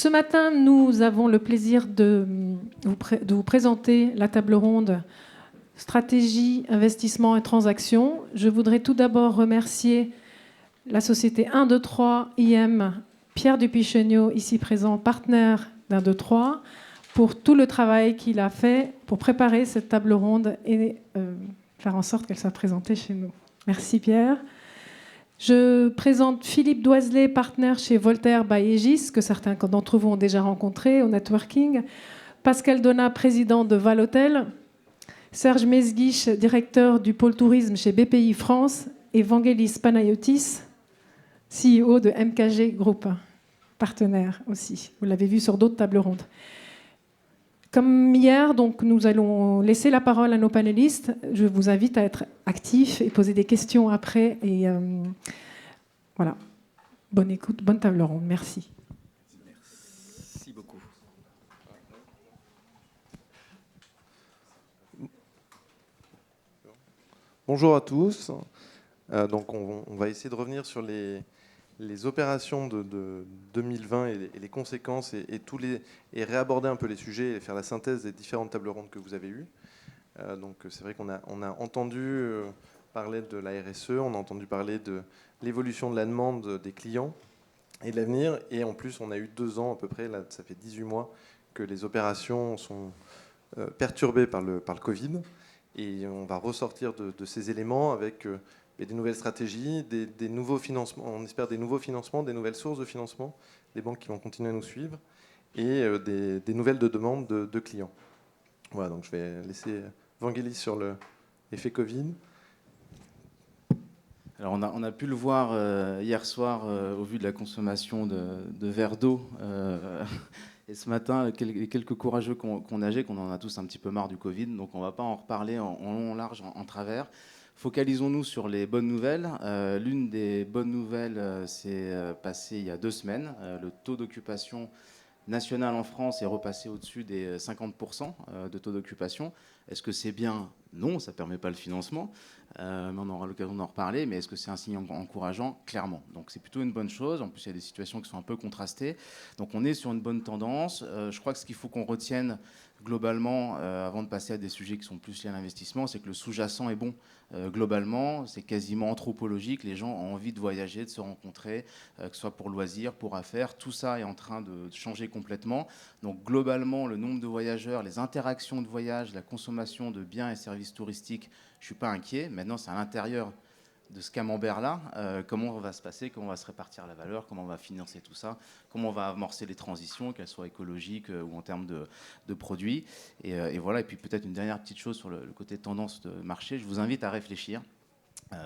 Ce matin, nous avons le plaisir de vous présenter la table ronde Stratégie, investissement et transactions. Je voudrais tout d'abord remercier la société 123 IM, Pierre Dupuy-Chéniaud, ici présent, partenaire d'123, pour tout le travail qu'il a fait pour préparer cette table ronde et faire en sorte qu'elle soit présentée chez nous. Merci Pierre. Je présente Philippe Doiselet, partenaire chez Voltaire by Aegis, que certains d'entre vous ont déjà rencontré au networking. Pascal Donat, président de Valhotel. Serge Mesguich, directeur du pôle tourisme chez BPI France. Et Vangelis Panayotis, CEO de MKG Group, partenaire aussi. Vous l'avez vu sur d'autres tables rondes. Comme hier, donc, nous allons laisser la parole à nos panélistes. Je vous invite à être actifs et poser des questions après. Et voilà. Bonne écoute, bonne table ronde. Merci. Merci beaucoup. Bonjour à tous. Donc on va essayer de revenir sur les opérations de 2020 et les conséquences et réaborder un peu les sujets et faire la synthèse des différentes tables rondes que vous avez eues. Donc c'est vrai qu'on a entendu parler de la RSE, on a entendu parler de l'évolution de la demande des clients et de l'avenir. Et en plus, on a eu 2 ans à peu près, là, ça fait 18 mois, que les opérations sont perturbées par le Covid. Et on va ressortir de ces éléments avec des nouvelles stratégies, des nouveaux financements, on espère des nouveaux financements, des nouvelles sources de financement, des banques qui vont continuer à nous suivre, et des nouvelles de demandes de clients. Voilà, donc je vais laisser Vangelis sur l'effet Covid. Alors on a pu le voir hier soir au vu de la consommation de verres d'eau. Et ce matin, les quelques courageux qu'on nageait, qu'on en a tous un petit peu marre du Covid, donc on ne va pas en reparler en long, en large, en travers. Focalisons-nous sur les bonnes nouvelles. L'une des bonnes nouvelles s'est passée il y a 2 semaines. Le taux d'occupation national en France est repassé au-dessus des 50% de taux d'occupation. Est-ce que c'est bien ? Non, ça ne permet pas le financement, mais on aura l'occasion d'en reparler. Mais est-ce que c'est un signe encourageant ? Clairement. Donc c'est plutôt une bonne chose. En plus, il y a des situations qui sont un peu contrastées. Donc on est sur une bonne tendance. Je crois que ce qu'il faut qu'on retienne globalement, avant de passer à des sujets qui sont plus liés à l'investissement, c'est que le sous-jacent est bon. Globalement, c'est quasiment anthropologique. Les gens ont envie de voyager, de se rencontrer, que ce soit pour loisirs, pour affaires. Tout ça est en train de changer complètement. Donc globalement, le nombre de voyageurs, les interactions de voyage, la consommation de biens et services touristiques, je ne suis pas inquiet. Maintenant, c'est à l'intérieur de ce camembert-là, comment va se passer, comment va se répartir la valeur, comment on va financer tout ça, comment on va amorcer les transitions, qu'elles soient écologiques ou en termes de produits. Et voilà. Et puis peut-être une dernière petite chose sur le côté tendance de marché. Je vous invite à réfléchir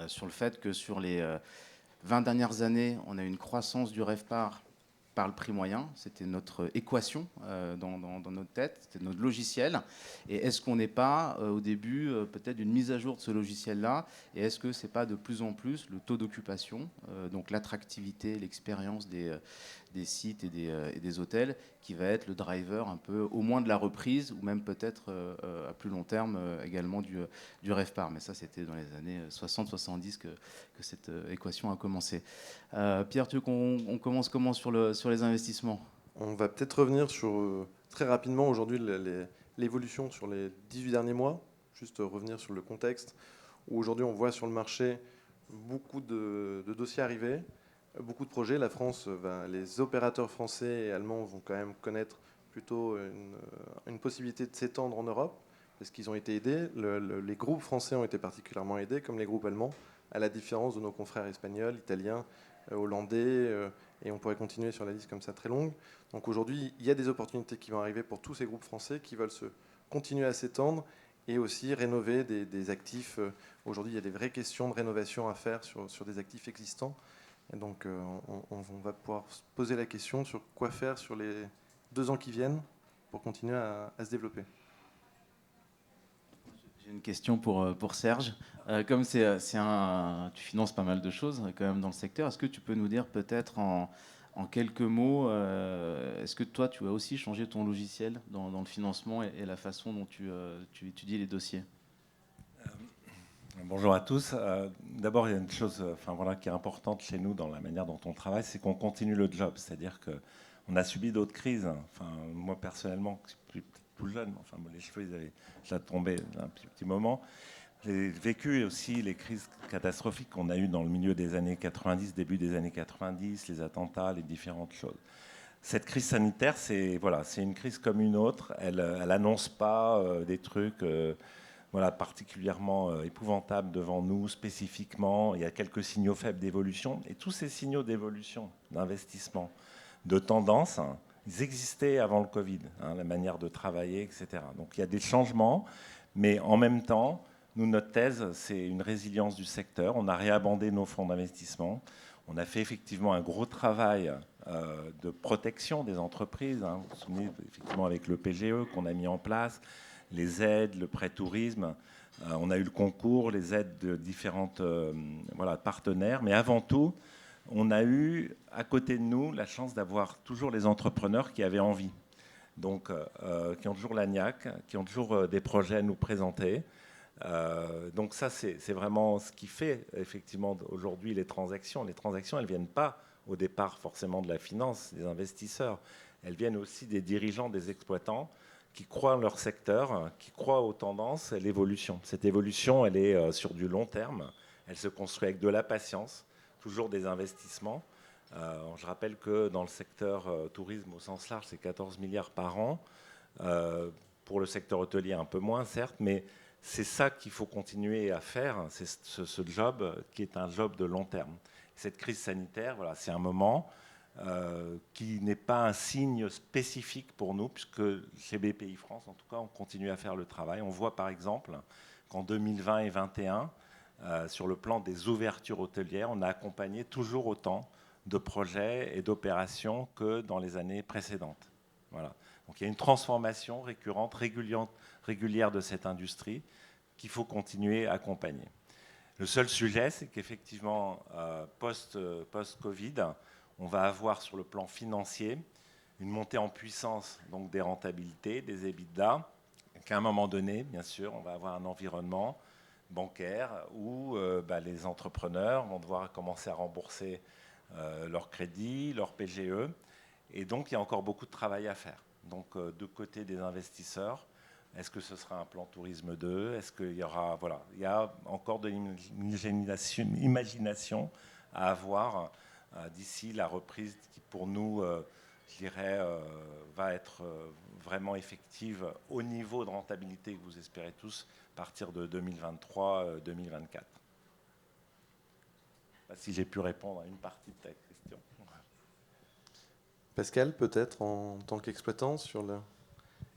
sur le fait que sur les 20 dernières années, on a eu une croissance du RevPAR par le prix moyen. C'était notre équation dans notre tête, c'était notre logiciel. Et est-ce qu'on n'est pas au début peut-être d'une mise à jour de ce logiciel-là ? Et est-ce que c'est pas de plus en plus le taux d'occupation, donc l'attractivité, l'expérience des sites et des hôtels, qui va être le driver un peu, au moins de la reprise, ou même peut-être à plus long terme également du RevPAR. Mais ça, c'était dans les années 60-70 que cette équation a commencé. Pierre, tu veux qu'on commence comment sur les investissements ? On va peut-être revenir sur, très rapidement aujourd'hui, l'évolution sur les 18 derniers mois. Juste revenir sur le contexte où aujourd'hui on voit sur le marché beaucoup de dossiers arriver, beaucoup de projets. La France, les opérateurs français et allemands vont quand même connaître plutôt une possibilité de s'étendre en Europe parce qu'ils ont été aidés. Les groupes français ont été particulièrement aidés, comme les groupes allemands, à la différence de nos confrères espagnols, italiens, hollandais, et on pourrait continuer sur la liste comme ça très longue. Donc aujourd'hui, il y a des opportunités qui vont arriver pour tous ces groupes français qui veulent continuer à s'étendre et aussi rénover des actifs. Aujourd'hui, il y a des vraies questions de rénovation à faire sur des actifs existants. Et donc on va pouvoir se poser la question sur quoi faire sur les 2 ans qui viennent pour continuer à se développer. J'ai une question pour Serge. Comme tu finances pas mal de choses quand même dans le secteur, est-ce que tu peux nous dire peut-être en quelques mots, est-ce que toi tu as aussi changé ton logiciel dans le financement et la façon dont tu étudies les dossiers ? Bonjour à tous. D'abord, il y a une chose qui est importante chez nous dans la manière dont on travaille, c'est qu'on continue le job. C'est-à-dire que On a subi d'autres crises. Enfin, moi, personnellement, je suis tout jeune, enfin, les cheveux, ils avaient déjà tombé un petit moment. J'ai vécu aussi les crises catastrophiques qu'on a eues dans le milieu des années 90, début des années 90, les attentats, les différentes choses. Cette crise sanitaire, c'est une crise comme une autre. Elle n'annonce pas des trucs particulièrement épouvantables devant nous, spécifiquement. Il y a quelques signaux faibles d'évolution. Et tous ces signaux d'évolution, d'investissement, de tendance, ils existaient avant le Covid, la manière de travailler, etc. Donc il y a des changements, mais en même temps, nous, notre thèse, c'est une résilience du secteur. On a réabondé nos fonds d'investissement. On a fait effectivement un gros travail de protection des entreprises. Vous vous souvenez, effectivement, avec le PGE qu'on a mis en place, les aides, le prêt tourisme. On a eu le concours, les aides de différents partenaires. Mais avant tout, on a eu à côté de nous la chance d'avoir toujours les entrepreneurs qui avaient envie. Donc, qui ont toujours la niaque, qui ont toujours des projets à nous présenter. Donc ça, c'est vraiment ce qui fait effectivement aujourd'hui les transactions. Les transactions, elles ne viennent pas au départ forcément de la finance, des investisseurs. Elles viennent aussi des dirigeants, des exploitants qui croient en leur secteur, qui croient aux tendances et l'évolution. Cette évolution, elle est sur du long terme. Elle se construit avec de la patience, toujours des investissements. Je rappelle que dans le secteur tourisme au sens large, c'est 14 milliards par an. Pour le secteur hôtelier, un peu moins, certes, mais c'est ça qu'il faut continuer à faire, c'est ce job qui est un job de long terme. Cette crise sanitaire, c'est un moment qui n'est pas un signe spécifique pour nous, puisque chez BPI France, en tout cas, on continue à faire le travail. On voit par exemple qu'en 2020 et 2021, sur le plan des ouvertures hôtelières, on a accompagné toujours autant de projets et d'opérations que dans les années précédentes. Voilà. Donc il y a une transformation récurrente, régulière de cette industrie qu'il faut continuer à accompagner. Le seul sujet, c'est qu'effectivement, post-Covid, on va avoir sur le plan financier une montée en puissance donc des rentabilités, des EBITDA, qu'à un moment donné, bien sûr, on va avoir un environnement bancaire où les entrepreneurs vont devoir commencer à rembourser leurs crédits, leurs PGE, et donc il y a encore beaucoup de travail à faire. Donc, de côté des investisseurs, est-ce que ce sera un plan tourisme 2 ? Est-ce qu'il y aura, il y a encore de l'imagination à avoir d'ici la reprise qui, pour nous, je dirais, va être vraiment effective au niveau de rentabilité que vous espérez tous à partir de 2023-2024. Si j'ai pu répondre à une partie de ta question. Pascal, peut-être en tant qu'exploitant sur le...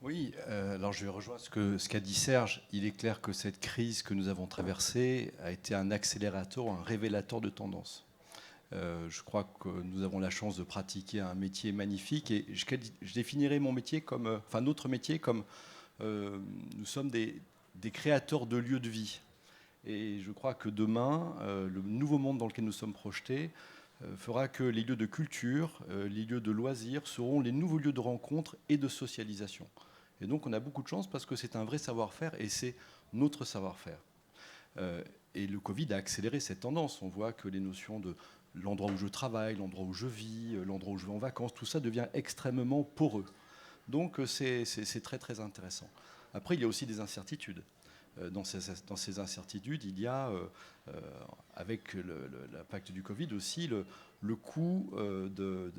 Oui, alors je vais rejoindre ce qu'a dit Serge. Il est clair que cette crise que nous avons traversée a été un accélérateur, un révélateur de tendance. Je crois que nous avons la chance de pratiquer un métier magnifique et je définirais mon métier comme, notre métier comme nous sommes des créateurs de lieux de vie. Et je crois que demain, le nouveau monde dans lequel nous sommes projetés fera que les lieux de culture, les lieux de loisirs seront les nouveaux lieux de rencontre et de socialisation. Et donc on a beaucoup de chance parce que c'est un vrai savoir-faire et c'est notre savoir-faire. Et le Covid a accéléré cette tendance. On voit que les notions de l'endroit où je travaille, l'endroit où je vis, l'endroit où je vais en vacances, tout ça devient extrêmement poreux. Donc c'est très très intéressant. Après, il y a aussi des incertitudes. Dans ces incertitudes, il y a, avec l'impact du Covid aussi, le coût de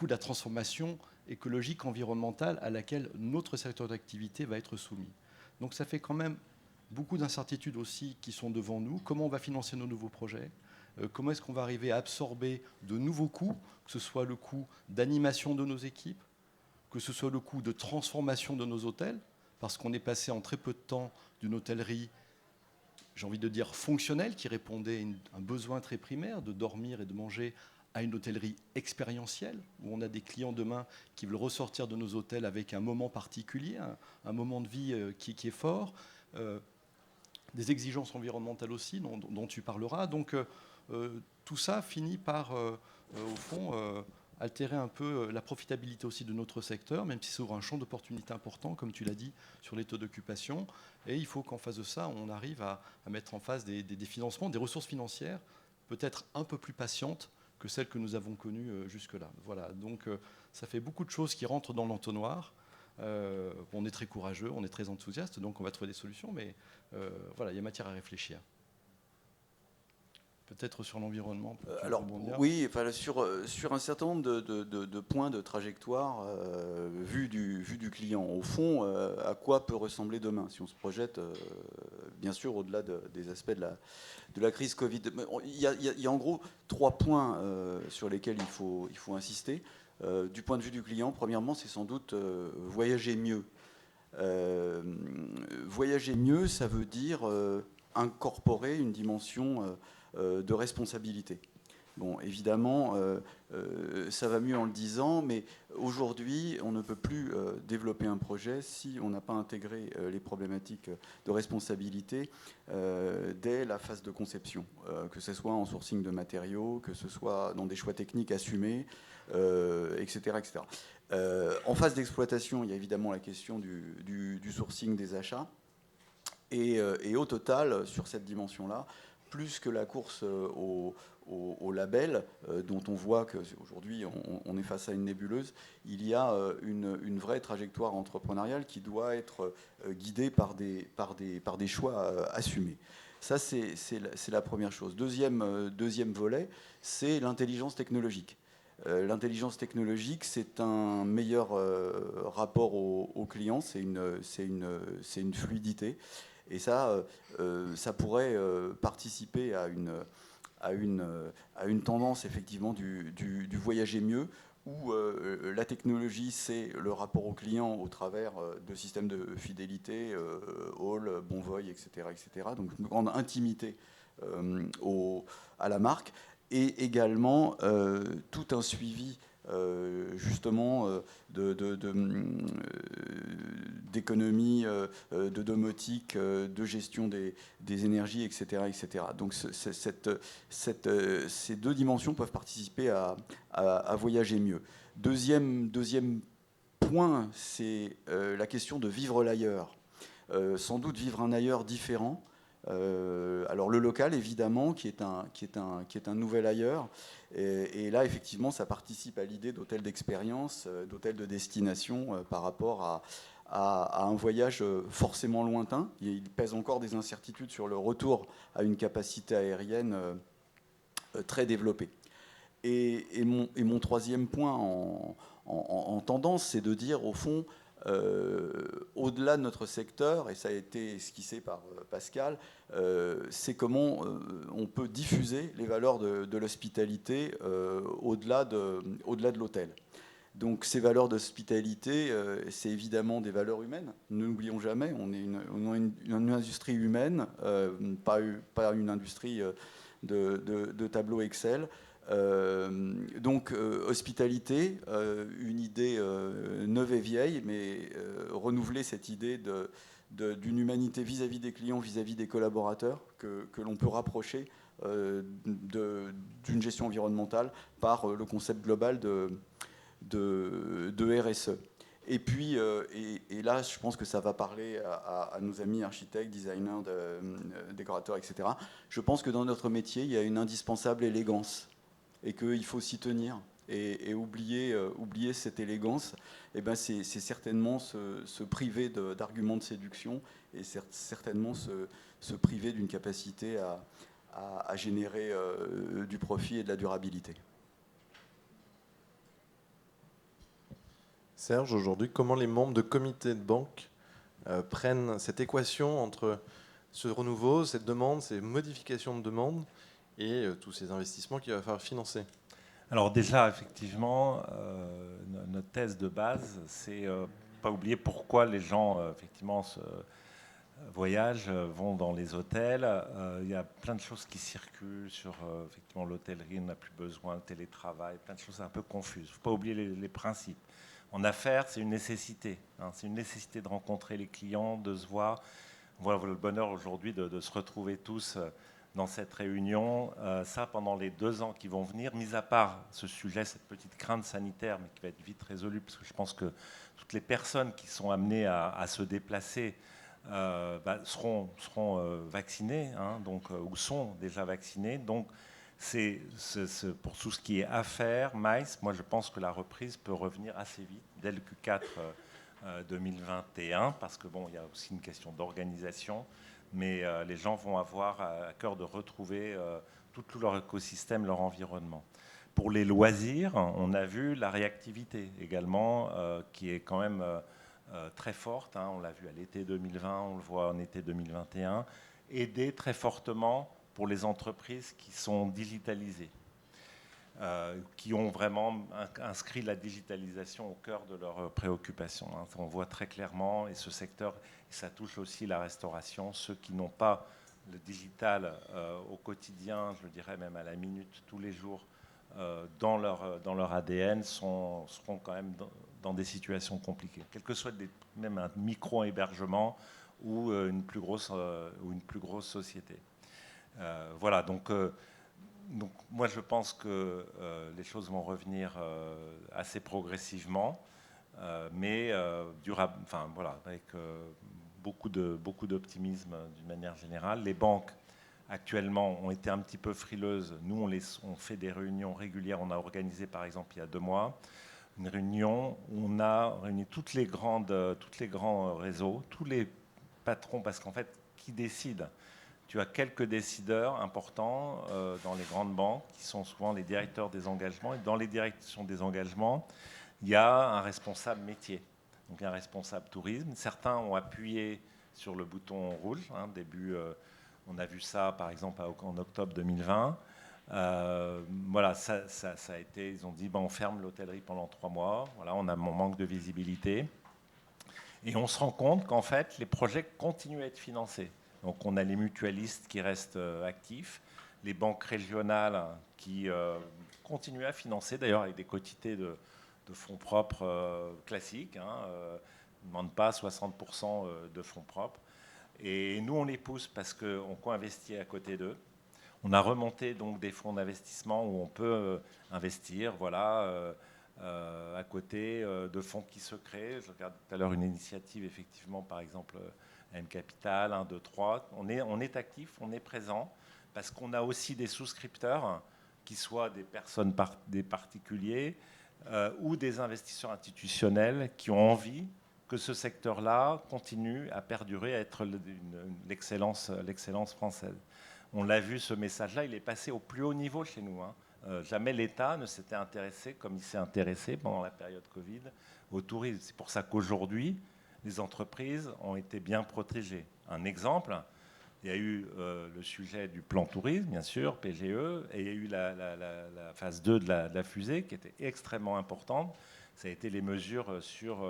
la transformation écologique, environnementale à laquelle notre secteur d'activité va être soumis. Donc ça fait quand même beaucoup d'incertitudes aussi qui sont devant nous. Comment on va financer nos nouveaux projets ? Comment est-ce qu'on va arriver à absorber de nouveaux coûts, que ce soit le coût d'animation de nos équipes, que ce soit le coût de transformation de nos hôtels, parce qu'on est passé en très peu de temps d'une hôtellerie, j'ai envie de dire fonctionnelle, qui répondait à un besoin très primaire de dormir et de manger, à une hôtellerie expérientielle, où on a des clients demain qui veulent ressortir de nos hôtels avec un moment particulier, un moment de vie qui est fort, des exigences environnementales aussi, dont tu parleras. Donc tout ça finit par, au fond, altérer un peu la profitabilité aussi de notre secteur, même si ça ouvre un champ d'opportunités important, comme tu l'as dit, sur les taux d'occupation. Et il faut qu'en face de ça, on arrive à mettre en face des financements, des ressources financières, peut-être un peu plus patientes que celles que nous avons connues jusque-là. Voilà, donc Ça fait beaucoup de choses qui rentrent dans l'entonnoir. On est très courageux, on est très enthousiaste, donc on va trouver des solutions, mais voilà, il y a matière à réfléchir. Peut-être sur l'environnement. Alors oui, enfin, sur un certain nombre de points de trajectoire vu du client. Au fond, à quoi peut ressembler demain si on se projette, bien sûr, au-delà des aspects de la crise Covid. Il y a en gros 3 points sur lesquels il faut insister. Du point de vue du client, premièrement, c'est sans doute voyager mieux. Voyager mieux, ça veut dire incorporer une dimension de responsabilité. Bon, évidemment, ça va mieux en le disant, mais aujourd'hui, on ne peut plus développer un projet si on n'a pas intégré les problématiques de responsabilité dès la phase de conception, que ce soit en sourcing de matériaux, que ce soit dans des choix techniques assumés, etc. etc. En phase d'exploitation, il y a évidemment la question du sourcing des achats. Et au total, sur cette dimension-là, plus que la course au label, dont on voit qu'aujourd'hui on est face à une nébuleuse, il y a une vraie trajectoire entrepreneuriale qui doit être guidée par des choix assumés. Ça, c'est la première chose. Deuxième volet, c'est l'intelligence technologique. L'intelligence technologique, c'est un meilleur rapport au client, c'est une fluidité. Et ça pourrait participer à une tendance effectivement du voyager mieux, où la technologie, c'est le rapport au client au travers de systèmes de fidélité, All, Bonvoy, etc., etc. Donc une grande intimité à la marque, et également tout un suivi justement d'économie, de domotique, de gestion des énergies, etc., etc. Donc ces 2 dimensions peuvent participer à voyager mieux. Deuxième point, c'est la question de vivre l'ailleurs. Sans doute vivre un ailleurs différent. Alors le local, évidemment, qui est un nouvel ailleurs. Et là, effectivement, ça participe à l'idée d'hôtel d'expérience, d'hôtel de destination par rapport à un voyage forcément lointain. Il pèse encore des incertitudes sur le retour à une capacité aérienne très développée. Et mon troisième point en tendance, c'est de dire, au fond, au-delà de notre secteur, et ça a été esquissé par Pascal, c'est comment on peut diffuser les valeurs de l'hospitalité au-delà de l'hôtel. Donc ces valeurs d'hospitalité, c'est évidemment des valeurs humaines. Ne l'oublions jamais, on est une industrie humaine, pas une industrie de tableau Excel. Donc hospitalité, une idée neuve et vieille, mais renouveler cette idée d'une humanité vis-à-vis des clients, vis-à-vis des collaborateurs, que l'on peut rapprocher d'une gestion environnementale par le concept global de RSE. Et puis, et là, je pense que ça va parler à nos amis architectes, designers, décorateurs, etc. Je pense que dans notre métier, il y a une indispensable élégance et qu'il faut s'y tenir. Et oublier cette élégance, eh ben c'est certainement se priver d'arguments de séduction et certainement se priver d'une capacité à générer du profit et de la durabilité. Serge, aujourd'hui, comment les membres de comités de banque prennent cette équation entre ce renouveau, cette demande, ces modifications de demande et tous ces investissements qu'il va falloir financer? Alors déjà, effectivement, notre thèse de base, c'est pas oublier pourquoi les gens, effectivement, voyagent, vont dans les hôtels. Il y a plein de choses qui circulent sur effectivement l'hôtellerie, on n'a plus besoin, le télétravail, plein de choses un peu confuses. Il ne faut pas oublier les principes. En affaires, c'est une nécessité. Hein, c'est une nécessité de rencontrer les clients, de se voir. Voilà le bonheur aujourd'hui de se retrouver tous dans cette réunion. Ça, pendant les 2 ans qui vont venir, mis à part ce sujet, cette petite crainte sanitaire, mais qui va être vite résolue, parce que je pense que toutes les personnes qui sont amenées à se déplacer seront vaccinées, hein, donc, ou sont déjà vaccinées. Donc, Pour tout ce qui est affaires, MICE, moi je pense que la reprise peut revenir assez vite, dès le Q4 2021, parce que bon, il y a aussi une question d'organisation, mais les gens vont avoir à cœur de retrouver tout leur écosystème, leur environnement. Pour les loisirs, on a vu la réactivité également, qui est quand même très forte. On l'a vu à l'été 2020, on le voit en été 2021, aider très fortement pour les entreprises qui sont digitalisées, qui ont vraiment inscrit la digitalisation au cœur de leurs préoccupations. On voit très clairement, et ce secteur, ça touche aussi la restauration, ceux qui n'ont pas le digital au quotidien, je dirais même à la minute, tous les jours, dans leur ADN, seront quand même dans des situations compliquées, quel que soit même un micro-hébergement ou une plus grosse société. Voilà, donc moi je pense que les choses vont revenir assez progressivement, mais durable, enfin, voilà, avec beaucoup d'optimisme d'une manière générale. Les banques actuellement ont été un petit peu frileuses. Nous, on fait des réunions régulières. On a organisé par exemple il y a 2 mois une réunion où on a réuni tous les grands réseaux, tous les patrons, parce qu'en fait, qui décide ? Tu as quelques décideurs importants dans les grandes banques qui sont souvent les directeurs des engagements. Et dans les directions des engagements, il y a un responsable métier, donc un responsable tourisme. Certains ont appuyé sur le bouton rouge. On a vu ça par exemple en octobre 2020. Voilà, ça a été. Ils ont dit on ferme l'hôtellerie pendant 3 mois. Voilà, on a mon manque de visibilité. Et on se rend compte qu'en fait, les projets continuent à être financés. Donc on a les mutualistes qui restent actifs, les banques régionales qui continuent à financer, d'ailleurs avec des quotités de fonds propres classiques, ne demandent pas 60% de fonds propres. Et nous, on les pousse parce qu'on co-investit à côté d'eux. On a remonté donc des fonds d'investissement où on peut investir, voilà, à côté de fonds qui se créent. Je regarde tout à l'heure une initiative, effectivement, par exemple, M Capital, 1, 2, 3. On est actif, on est présent, parce qu'on a aussi des souscripteurs, qui soient des personnes, des particuliers, ou des investisseurs institutionnels qui ont envie que ce secteur-là continue à perdurer, à être l'excellence française. On l'a vu, ce message-là, il est passé au plus haut niveau chez nous. Jamais l'État ne s'était intéressé, comme il s'est intéressé pendant la période Covid, au tourisme. C'est pour ça qu'aujourd'hui, les entreprises ont été bien protégées. Un exemple, il y a eu le sujet du plan tourisme, bien sûr, PGE, et il y a eu la phase 2 de la fusée qui était extrêmement importante. Ça a été les mesures sur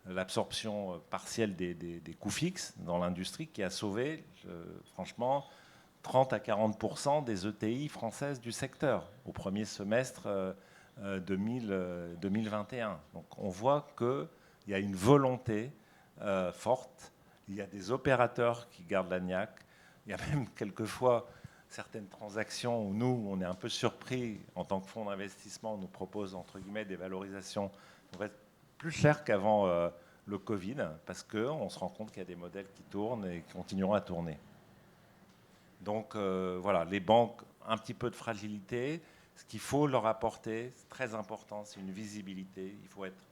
l'absorption partielle des coûts fixes dans l'industrie qui a sauvé, franchement, 30 à 40% des ETI françaises du secteur au premier semestre 2021. Donc on voit qu'il y a une volonté forte. Il y a des opérateurs qui gardent la niaque. Il y a même quelquefois certaines transactions où nous, on est un peu surpris en tant que fonds d'investissement. On nous propose, entre guillemets, des valorisations plus chères qu'avant le Covid, parce qu'on se rend compte qu'il y a des modèles qui tournent et qui continueront à tourner. Donc voilà, les banques, un petit peu de fragilité. Ce qu'il faut leur apporter, c'est très important, c'est une visibilité. Il faut être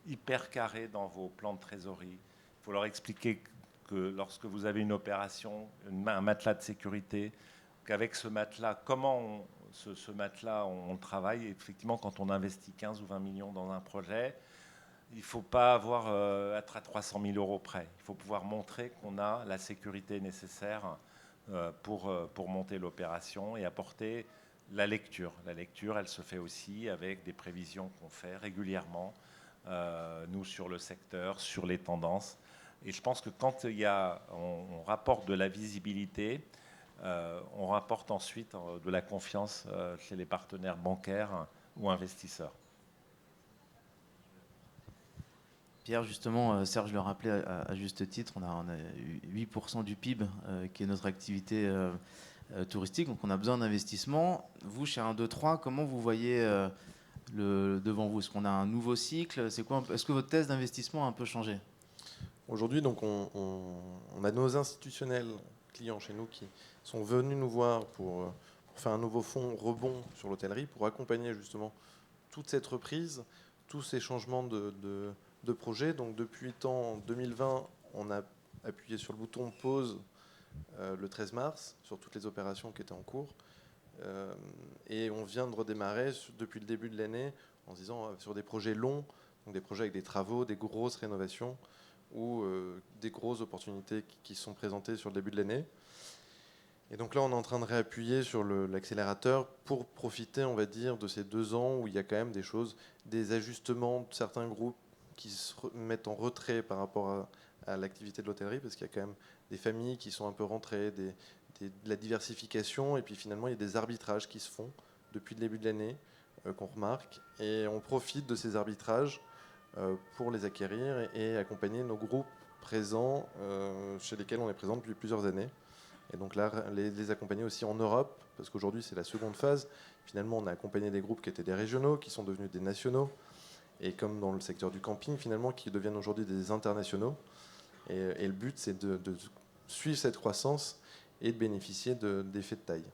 hyper carré dans vos plans de trésorerie. Il faut leur expliquer que lorsque vous avez une opération, un matelas de sécurité, qu'avec ce matelas, comment ce matelas, on travaille. Et effectivement, quand on investit 15 ou 20 millions dans un projet, il ne faut pas être à 300 000 euros près. Il faut pouvoir montrer qu'on a la sécurité nécessaire pour monter l'opération et apporter la lecture. La lecture, elle se fait aussi avec des prévisions qu'on fait régulièrement, nous, sur le secteur, sur les tendances. Et je pense que quand on rapporte de la visibilité, on rapporte ensuite de la confiance chez les partenaires bancaires ou investisseurs. Pierre, justement, Serge le rappelait à juste titre, on a 8% du PIB qui est notre activité touristique, donc on a besoin d'investissement. Vous, chez 1, 2, 3, comment vous voyez devant vous? Est-ce qu'on a un nouveau cycle? C'est quoi? Est-ce que votre thèse d'investissement a un peu changé? Aujourd'hui, donc, on a nos institutionnels clients chez nous qui sont venus nous voir pour faire un nouveau fonds rebond sur l'hôtellerie pour accompagner justement toute cette reprise, tous ces changements de projet. Donc depuis en 2020, on a appuyé sur le bouton pause le 13 mars sur toutes les opérations qui étaient en cours. Et on vient de redémarrer depuis le début de l'année en se disant sur des projets longs, donc des projets avec des travaux, des grosses rénovations ou des grosses opportunités qui sont présentées sur le début de l'année. Et donc là, on est en train de réappuyer sur l'accélérateur pour profiter, on va dire, de ces 2 ans où il y a quand même des choses, des ajustements de certains groupes qui se mettent en retrait par rapport à l'activité de l'hôtellerie, parce qu'il y a quand même des familles qui sont un peu rentrées, de la diversification, et puis finalement, il y a des arbitrages qui se font depuis le début de l'année, qu'on remarque, et on profite de ces arbitrages pour les acquérir et accompagner nos groupes présents, chez lesquels on est présent depuis plusieurs années. Et donc là, les accompagner aussi en Europe, parce qu'aujourd'hui, c'est la seconde phase. Finalement, on a accompagné des groupes qui étaient des régionaux, qui sont devenus des nationaux, et comme dans le secteur du camping, finalement, qui deviennent aujourd'hui des internationaux. Et le but, c'est de suivre cette croissance et de bénéficier d'effets de taille.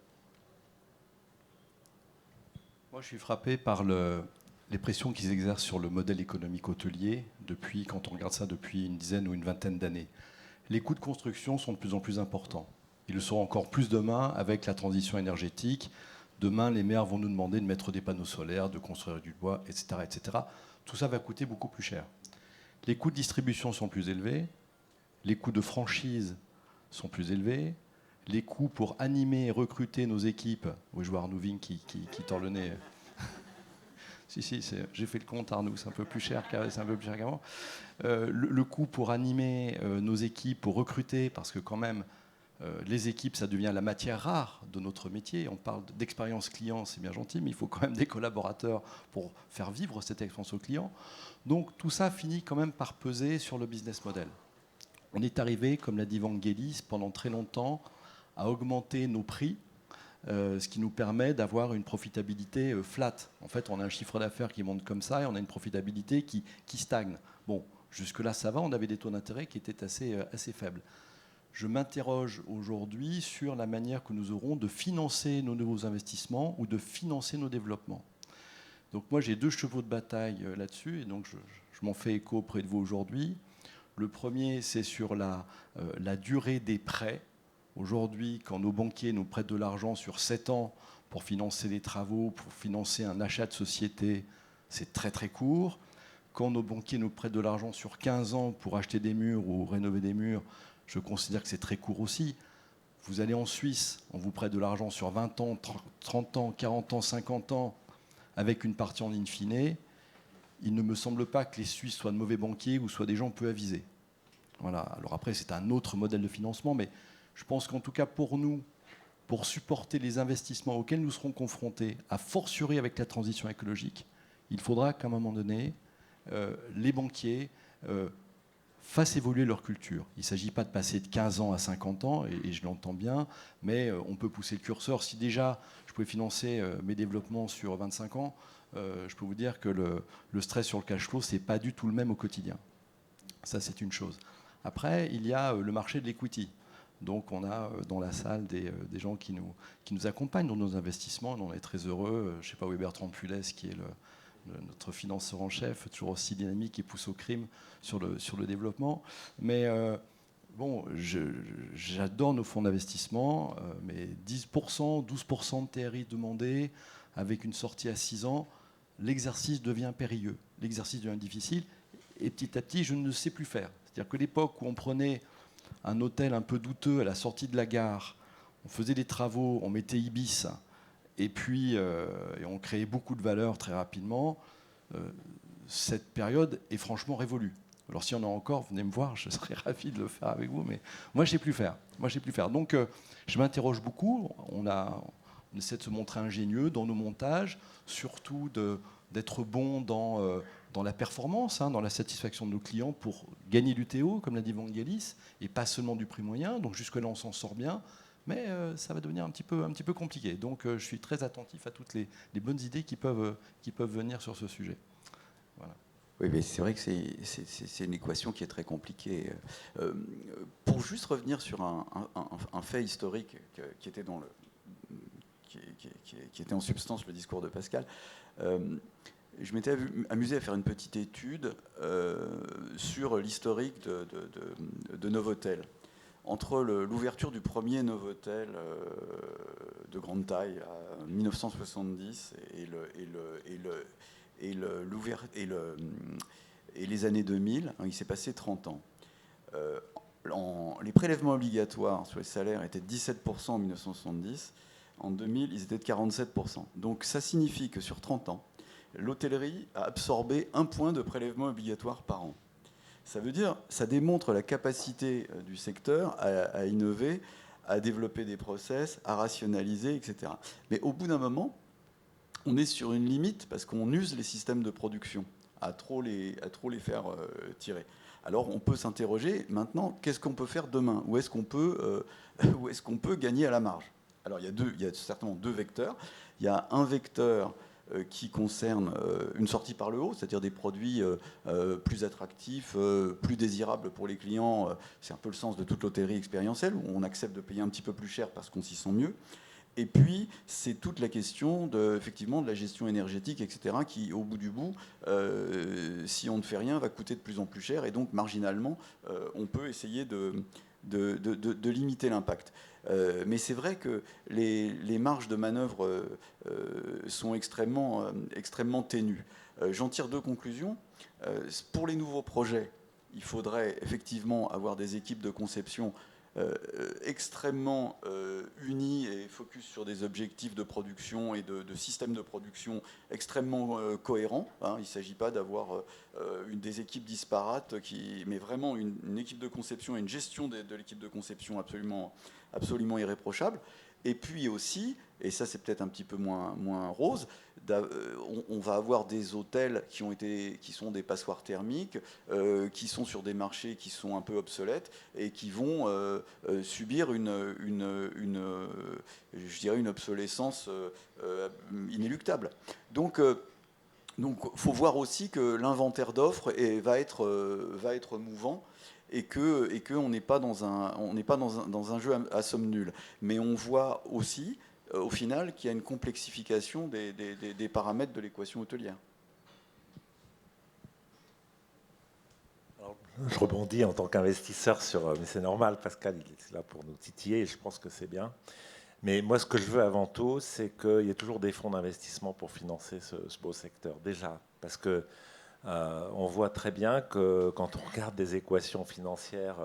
Moi, je suis frappé par les pressions qu'ils exercent sur le modèle économique hôtelier quand on regarde ça depuis une dizaine ou une vingtaine d'années. Les coûts de construction sont de plus en plus importants. Ils le seront encore plus demain avec la transition énergétique. Demain, les maires vont nous demander de mettre des panneaux solaires, de construire du bois, etc., etc. Tout ça va coûter beaucoup plus cher. Les coûts de distribution sont plus élevés. Les coûts de franchise sont plus élevés. Les coûts pour animer et recruter nos équipes. Oui, je vois Arnaud Vigne qui tord le nez. Si, j'ai fait le compte, Arnaud, c'est un peu plus cher qu'avant. Le coût pour animer nos équipes, pour recruter, parce que quand même, les équipes, ça devient la matière rare de notre métier. On parle d'expérience client, c'est bien gentil, mais il faut quand même des collaborateurs pour faire vivre cette expérience au client. Donc tout ça finit quand même par peser sur le business model. On est arrivé, comme l'a dit Vangelis, pendant très longtemps, à augmenter nos prix, ce qui nous permet d'avoir une profitabilité flat. En fait, on a un chiffre d'affaires qui monte comme ça et on a une profitabilité qui stagne. Bon, jusque-là, ça va, on avait des taux d'intérêt qui étaient assez faibles. Je m'interroge aujourd'hui sur la manière que nous aurons de financer nos nouveaux investissements ou de financer nos développements. Donc moi, j'ai 2 chevaux de bataille là-dessus, et donc je m'en fais écho auprès de vous aujourd'hui. Le premier, c'est sur la durée des prêts. Aujourd'hui, quand nos banquiers nous prêtent de l'argent sur 7 ans pour financer des travaux, pour financer un achat de société, c'est très très court. Quand nos banquiers nous prêtent de l'argent sur 15 ans pour acheter des murs ou rénover des murs, je considère que c'est très court aussi. Vous allez en Suisse, on vous prête de l'argent sur 20 ans, 30 ans, 40 ans, 50 ans, avec une partie en in fine. Il ne me semble pas que les Suisses soient de mauvais banquiers ou soient des gens peu avisés. Voilà. Alors après, c'est un autre modèle de financement, mais je pense qu'en tout cas pour nous, pour supporter les investissements auxquels nous serons confrontés, a fortiori avec la transition écologique, il faudra qu'à un moment donné, les banquiers fassent évoluer leur culture. Il ne s'agit pas de passer de 15 ans à 50 ans, et je l'entends bien, mais on peut pousser le curseur. Si déjà je pouvais financer mes développements sur 25 ans, je peux vous dire que le stress sur le cash flow, ce n'est pas du tout le même au quotidien. Ça, c'est une chose. Après, il y a le marché de l'equity. Donc on a dans la salle des gens qui nous accompagnent dans nos investissements. On est très heureux. Je ne sais pas où est Bertrand Pulès, qui est notre financeur en chef, toujours aussi dynamique et pousse au crime sur le développement. Mais bon, j'adore nos fonds d'investissement, mais 10%, 12% de TRI demandés, avec une sortie à 6 ans, l'exercice devient périlleux, l'exercice devient difficile, et petit à petit, je ne sais plus faire. C'est-à-dire que l'époque où on prenait un hôtel un peu douteux à la sortie de la gare, on faisait des travaux, on mettait Ibis, et puis et on créait beaucoup de valeur très rapidement, cette période est franchement révolue. Alors si on a encore, venez me voir, je serais ravi de le faire avec vous, mais moi je ne sais plus faire. Donc je m'interroge beaucoup, on essaie de se montrer ingénieux dans nos montages, surtout d'être bon dans la performance, dans la satisfaction de nos clients pour gagner du TO, comme l'a dit Vangelis, et pas seulement du prix moyen. Donc jusque-là, on s'en sort bien, mais ça va devenir un petit peu compliqué. Donc je suis très attentif à toutes les bonnes idées qui peuvent venir sur ce sujet. Voilà. Oui, mais c'est vrai que c'est une équation qui est très compliquée. Pour juste revenir sur un fait historique qui était qui était en substance le discours de Pascal. Je m'étais amusé à faire une petite étude sur l'historique de Novotel. Entre l'ouverture du premier Novotel de grande taille en 1970 et les années 2000, il s'est passé 30 ans. Les prélèvements obligatoires sur les salaires étaient de 17% en 1970. En 2000, ils étaient de 47%. Donc ça signifie que sur 30 ans, l'hôtellerie a absorbé 1 point de prélèvement obligatoire par an. Ça veut dire, ça démontre la capacité du secteur à innover, à développer des process, à rationaliser, etc. Mais au bout d'un moment, on est sur une limite parce qu'on use les systèmes de production à trop les faire tirer. Alors on peut s'interroger maintenant, qu'est-ce qu'on peut faire demain? Où est-ce qu'on peut gagner à la marge? Alors il y a certainement 2 vecteurs. Il y a un vecteur qui concerne une sortie par le haut, c'est-à-dire des produits plus attractifs, plus désirables pour les clients. C'est un peu le sens de toute l'hôtellerie expérientielle, où on accepte de payer un petit peu plus cher parce qu'on s'y sent mieux. Et puis, c'est toute la question effectivement, de la gestion énergétique, etc., qui, au bout du bout, si on ne fait rien, va coûter de plus en plus cher. Et donc, marginalement, on peut essayer de limiter l'impact. Mais c'est vrai que les marges de manœuvre sont extrêmement ténues. J'en tire 2 conclusions. Pour les nouveaux projets, il faudrait effectivement avoir des équipes de conception extrêmement unies et focus sur des objectifs de production et de systèmes de production extrêmement cohérents. Il ne s'agit pas d'avoir des équipes disparates, mais vraiment une équipe de conception et une gestion de l'équipe de conception absolument irréprochable. Et puis aussi, et ça c'est peut-être un petit peu moins rose, on va avoir des hôtels qui sont des passoires thermiques, qui sont sur des marchés qui sont un peu obsolètes et qui vont subir une obsolescence inéluctable. Donc faut voir aussi que l'inventaire d'offres va être mouvant. Et qu'on n'est pas dans un jeu à somme nulle. Mais on voit aussi, au final, qu'il y a une complexification des paramètres de l'équation hôtelière. Alors, je rebondis en tant qu'investisseur mais c'est normal, Pascal, il est là pour nous titiller, et je pense que c'est bien. Mais moi, ce que je veux avant tout, c'est qu'il y ait toujours des fonds d'investissement pour financer ce beau secteur, déjà. Parce que on voit très bien que quand on regarde des équations financières,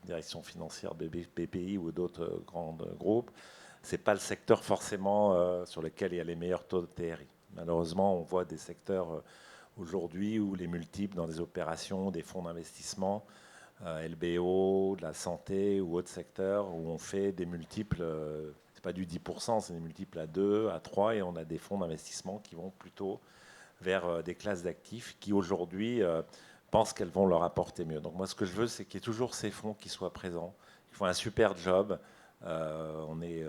direction financière BPI ou d'autres grands groupes, ce n'est pas le secteur forcément sur lequel il y a les meilleurs taux de TRI. Malheureusement, on voit des secteurs aujourd'hui où les multiples dans des opérations, des fonds d'investissement, LBO, de la santé ou autres secteurs, où on fait des multiples, ce n'est pas du 10%, c'est des multiples à 2, à 3, et on a des fonds d'investissement qui vont plutôt vers des classes d'actifs qui aujourd'hui pensent qu'elles vont leur apporter mieux. Donc moi, ce que je veux, c'est qu'il y ait toujours ces fonds qui soient présents, qui font un super job. On est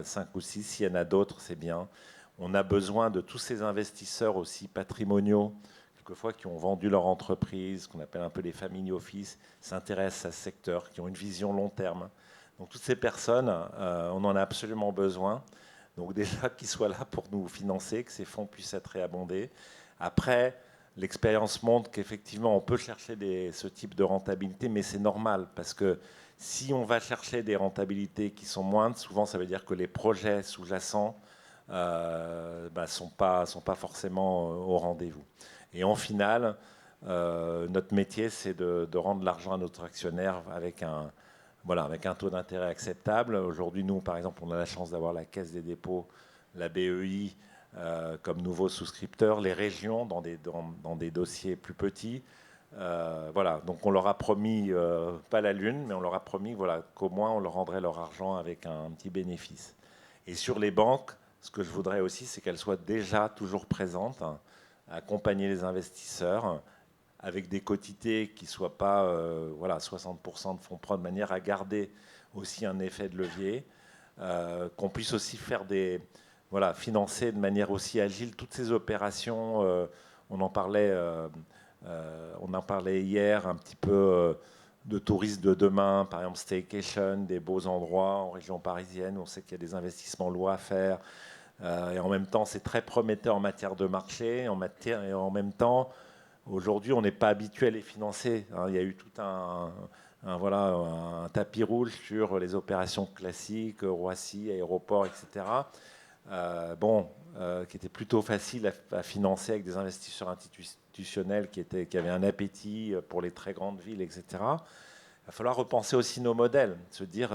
5 ou 6, s'il y en a d'autres, c'est bien. On a besoin de tous ces investisseurs aussi patrimoniaux, quelquefois qui ont vendu leur entreprise, qu'on appelle un peu les family office, s'intéressent à ce secteur, qui ont une vision long terme. Donc toutes ces personnes, on en a absolument besoin. Donc déjà qu'ils soient là pour nous financer, que ces fonds puissent être réabondés. Après, l'expérience montre qu'effectivement, on peut chercher ce type de rentabilité, mais c'est normal, parce que si on va chercher des rentabilités qui sont moindres, souvent ça veut dire que les projets sous-jacents sont pas forcément au rendez-vous. Et en final, notre métier, c'est de rendre l'argent à notre actionnaire avec un taux d'intérêt acceptable. Aujourd'hui, nous, par exemple, on a la chance d'avoir la Caisse des dépôts, la BEI comme nouveaux souscripteurs, les régions dans des dossiers plus petits. Donc on leur a promis, pas la lune, mais on leur a promis qu'au moins on leur rendrait leur argent avec un petit bénéfice. Et sur les banques, ce que je voudrais aussi, c'est qu'elles soient déjà toujours présentes, à accompagner les investisseurs, avec des quotités qui ne soient pas 60% de fonds propres, de manière à garder aussi un effet de levier, qu'on puisse aussi faire financer de manière aussi agile toutes ces opérations. On en parlait hier un petit peu de tourisme de demain, par exemple staycation, des beaux endroits en région parisienne où on sait qu'il y a des investissements lourds à faire, Et en même temps, c'est très prometteur en matière de marché, et en même temps, aujourd'hui, on n'est pas habitué à les financer. Il y a eu tout un tapis rouge sur les opérations classiques, Roissy, aéroport, etc. Qui était plutôt facile à financer avec des investisseurs institutionnels qui avaient un appétit pour les très grandes villes, etc. Il va falloir repenser aussi nos modèles, se dire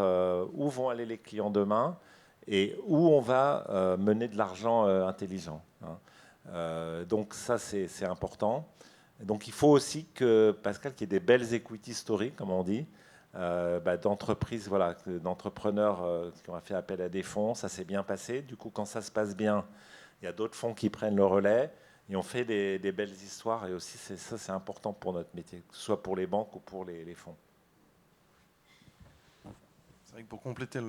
où vont aller les clients demain et où on va mener de l'argent intelligent. Donc ça, c'est important. Donc il faut aussi que, Pascal, qu'il y ait des belles equity stories, comme on dit, d'entreprises, d'entrepreneurs qui ont fait appel à des fonds. Ça s'est bien passé. Du coup, quand ça se passe bien, il y a d'autres fonds qui prennent le relais et on fait des belles histoires. Et aussi, ça, c'est important pour notre métier, que ce soit pour les banques ou pour les fonds. C'est vrai que pour compléter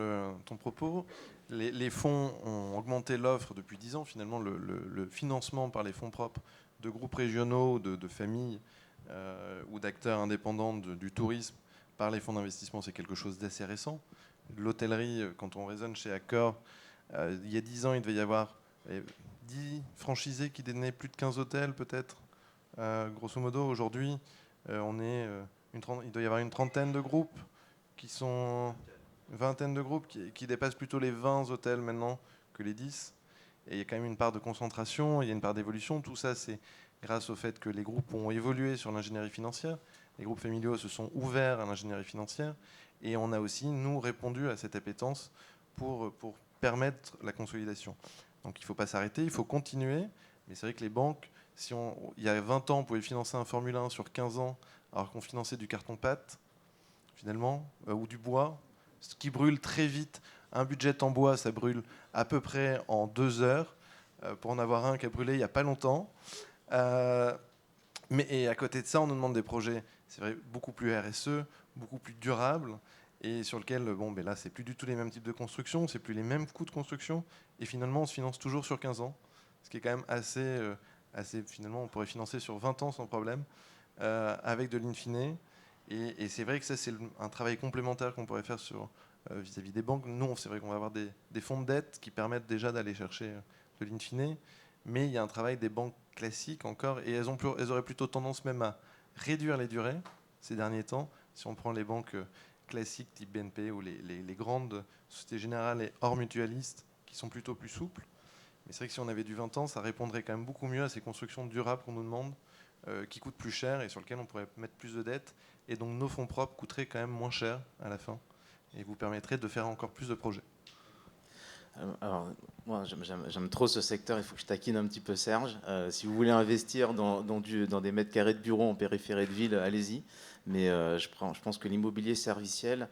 ton propos, les fonds ont augmenté l'offre depuis 10 ans. Finalement, le financement par les fonds propres de groupes régionaux, de familles ou d'acteurs indépendants du tourisme par les fonds d'investissement, c'est quelque chose d'assez récent. L'hôtellerie, quand on raisonne chez Accor, il y a 10 ans, il devait y avoir 10 franchisés qui détenaient plus de 15 hôtels, peut-être. Grosso modo, aujourd'hui, il doit y avoir une trentaine de groupes qui sont... Une vingtaine de groupes qui dépassent plutôt les 20 hôtels maintenant que les 10. Et il y a quand même une part de concentration, il y a une part d'évolution. Tout ça, c'est grâce au fait que les groupes ont évolué sur l'ingénierie financière. Les groupes familiaux se sont ouverts à l'ingénierie financière. Et on a aussi, nous, répondu à cette appétence pour permettre la consolidation. Donc il ne faut pas s'arrêter, il faut continuer. Mais c'est vrai que les banques, il y a 20 ans, on pouvait financer un Formule 1 sur 15 ans, alors qu'on finançait du carton-pâte, finalement, ou du bois. Ce qui brûle très vite. Un budget en bois, ça brûle à peu près en 2 heures. Pour en avoir un qui a brûlé il n'y a pas longtemps. Et à côté de ça, on nous demande des projets, c'est vrai, beaucoup plus RSE, beaucoup plus durables, et sur lesquels, là, c'est plus du tout les mêmes types de construction, c'est plus les mêmes coûts de construction, et finalement, on se finance toujours sur 15 ans, ce qui est quand même assez finalement, on pourrait financer sur 20 ans sans problème, avec de l'in-fine. Et c'est vrai que ça, c'est un travail complémentaire qu'on pourrait faire vis-à-vis des banques. Nous, c'est vrai qu'on va avoir des fonds de dette qui permettent déjà d'aller chercher de l'in-fine, mais il y a un travail des banques classiques encore, et elles auraient plutôt tendance même à réduire les durées ces derniers temps. Si on prend les banques classiques type BNP ou les grandes sociétés générales et hors mutualistes, qui sont plutôt plus souples. Mais c'est vrai que si on avait du 20 ans, ça répondrait quand même beaucoup mieux à ces constructions durables qu'on nous demande, qui coûtent plus cher et sur lesquelles on pourrait mettre plus de dettes. Et donc nos fonds propres coûteraient quand même moins cher à la fin et vous permettraient de faire encore plus de projets. Alors, moi, j'aime trop ce secteur, il faut que je taquine un petit peu Serge. Si vous voulez investir dans des mètres carrés de bureaux en périphérie de ville, allez-y. Mais je pense que l'immobilier serviciel,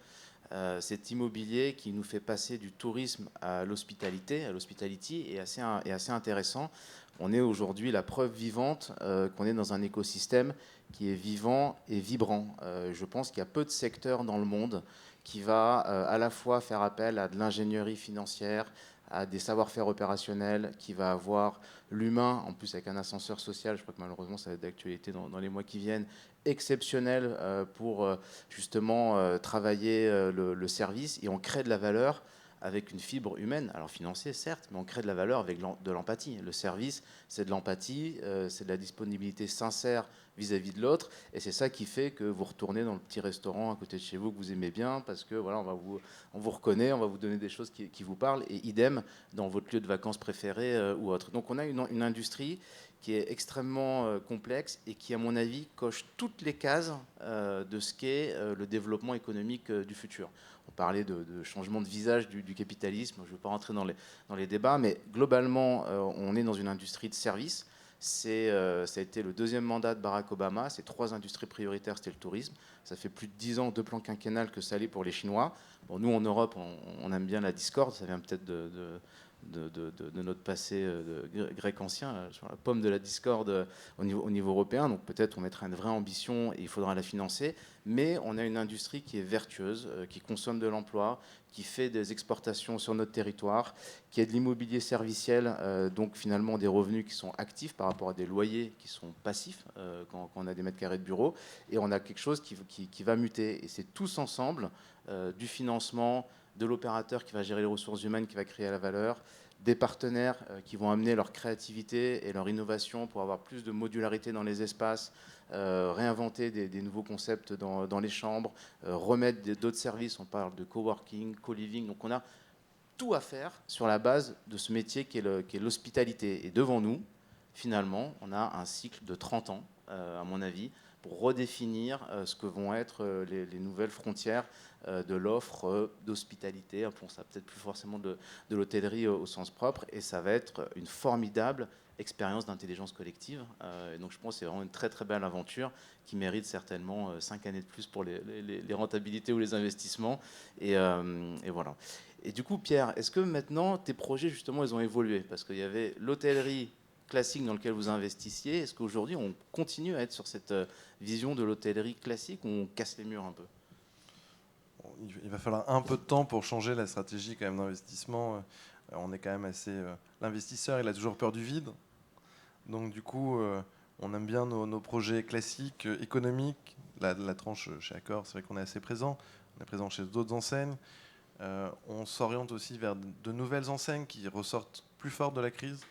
cet immobilier qui nous fait passer du tourisme à l'hospitality, est assez intéressant. On est aujourd'hui la preuve vivante qu'on est dans un écosystème qui est vivant et vibrant. Je pense qu'il y a peu de secteurs dans le monde qui va à la fois faire appel à de l'ingénierie financière, à des savoir-faire opérationnels, qui va avoir l'humain, en plus avec un ascenseur social, je crois que malheureusement ça va être d'actualité dans les mois qui viennent, exceptionnel pour justement travailler le service, et on crée de la valeur avec une fibre humaine, alors financière certes, mais on crée de la valeur avec de l'empathie. Le service, c'est de l'empathie, c'est de la disponibilité sincère vis-à-vis de l'autre, et c'est ça qui fait que vous retournez dans le petit restaurant à côté de chez vous que vous aimez bien, parce que voilà, on vous reconnaît, on va vous donner des choses qui vous parlent, et idem dans votre lieu de vacances préféré ou autre. Donc on a une industrie qui est extrêmement complexe et qui, à mon avis, coche toutes les cases de ce qu'est le développement économique du futur. On parlait de changement de visage du capitalisme, je ne veux pas rentrer dans les débats, mais globalement, on est dans une industrie de services. Ça a été le deuxième mandat de Barack Obama. Ces 3 industries prioritaires, c'était le tourisme. Ça fait plus de 10 ans, 2 plans quinquennales que ça allait pour les Chinois. Bon, nous, en Europe, on aime bien la discorde. Ça vient peut-être de notre passé grec ancien, sur la pomme de la discorde au niveau européen. Donc peut-être on mettra une vraie ambition et il faudra la financer. Mais on a une industrie qui est vertueuse, qui consomme de l'emploi, qui fait des exportations sur notre territoire, qui a de l'immobilier serviciel, donc finalement des revenus qui sont actifs par rapport à des loyers qui sont passifs quand on a des mètres carrés de bureau. Et on a quelque chose qui va muter. Et c'est tous ensemble, du financement, de l'opérateur qui va gérer les ressources humaines, qui va créer la valeur, des partenaires qui vont amener leur créativité et leur innovation pour avoir plus de modularité dans les espaces, réinventer des nouveaux concepts dans les chambres, remettre d'autres services. On parle de coworking, co-living. Donc on a tout à faire sur la base de ce métier qui est l'hospitalité. Et devant nous, finalement, on a un cycle de 30 ans, à mon avis, pour redéfinir ce que vont être les nouvelles frontières de l'offre d'hospitalité. Bon, ça peut-être plus forcément de l'hôtellerie au sens propre, et ça va être une formidable expérience d'intelligence collective. Et donc je pense que c'est vraiment une très très belle aventure qui mérite certainement 5 années de plus pour les rentabilités ou les investissements. Et voilà. Et du coup, Pierre, est-ce que maintenant tes projets justement ils ont évolué? Parce qu'il y avait l'hôtellerie classique dans lequel vous investissiez. Est-ce qu'aujourd'hui on continue à être sur cette vision de l'hôtellerie classique ou on casse les murs un peu? Il va falloir un peu de temps pour changer la stratégie quand même d'investissement. On est quand même assez... L'investisseur, il a toujours peur du vide. Donc du coup, on aime bien nos projets classiques, économiques. La tranche chez Accor, c'est vrai qu'on est assez présent. On est présent chez d'autres enseignes. On s'oriente aussi vers de nouvelles enseignes qui ressortent plus fortes de la crise,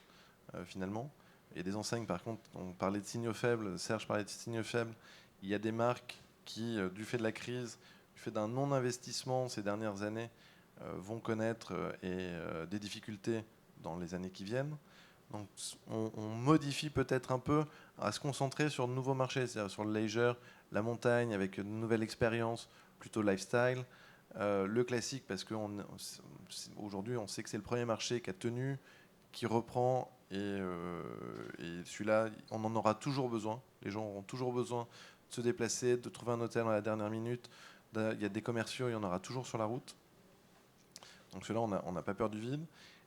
finalement. Il y a des enseignes, par contre, on parlait de signaux faibles, Serge parlait de signaux faibles. Il y a des marques qui, du fait de la crise, du fait d'un non-investissement ces dernières années, vont connaître des difficultés dans les années qui viennent. Donc on modifie peut-être un peu à se concentrer sur de nouveaux marchés, c'est-à-dire sur le leisure, la montagne avec une nouvelle expérience, plutôt lifestyle. Le classique, parce qu'aujourd'hui on sait que c'est le premier marché qui a tenu, qui reprend, et celui-là, on en aura toujours besoin. Les gens auront toujours besoin de se déplacer, de trouver un hôtel à la dernière minute. Il y a des commerciaux, il y en aura toujours sur la route. Donc celui-là, on n'a pas peur du vide.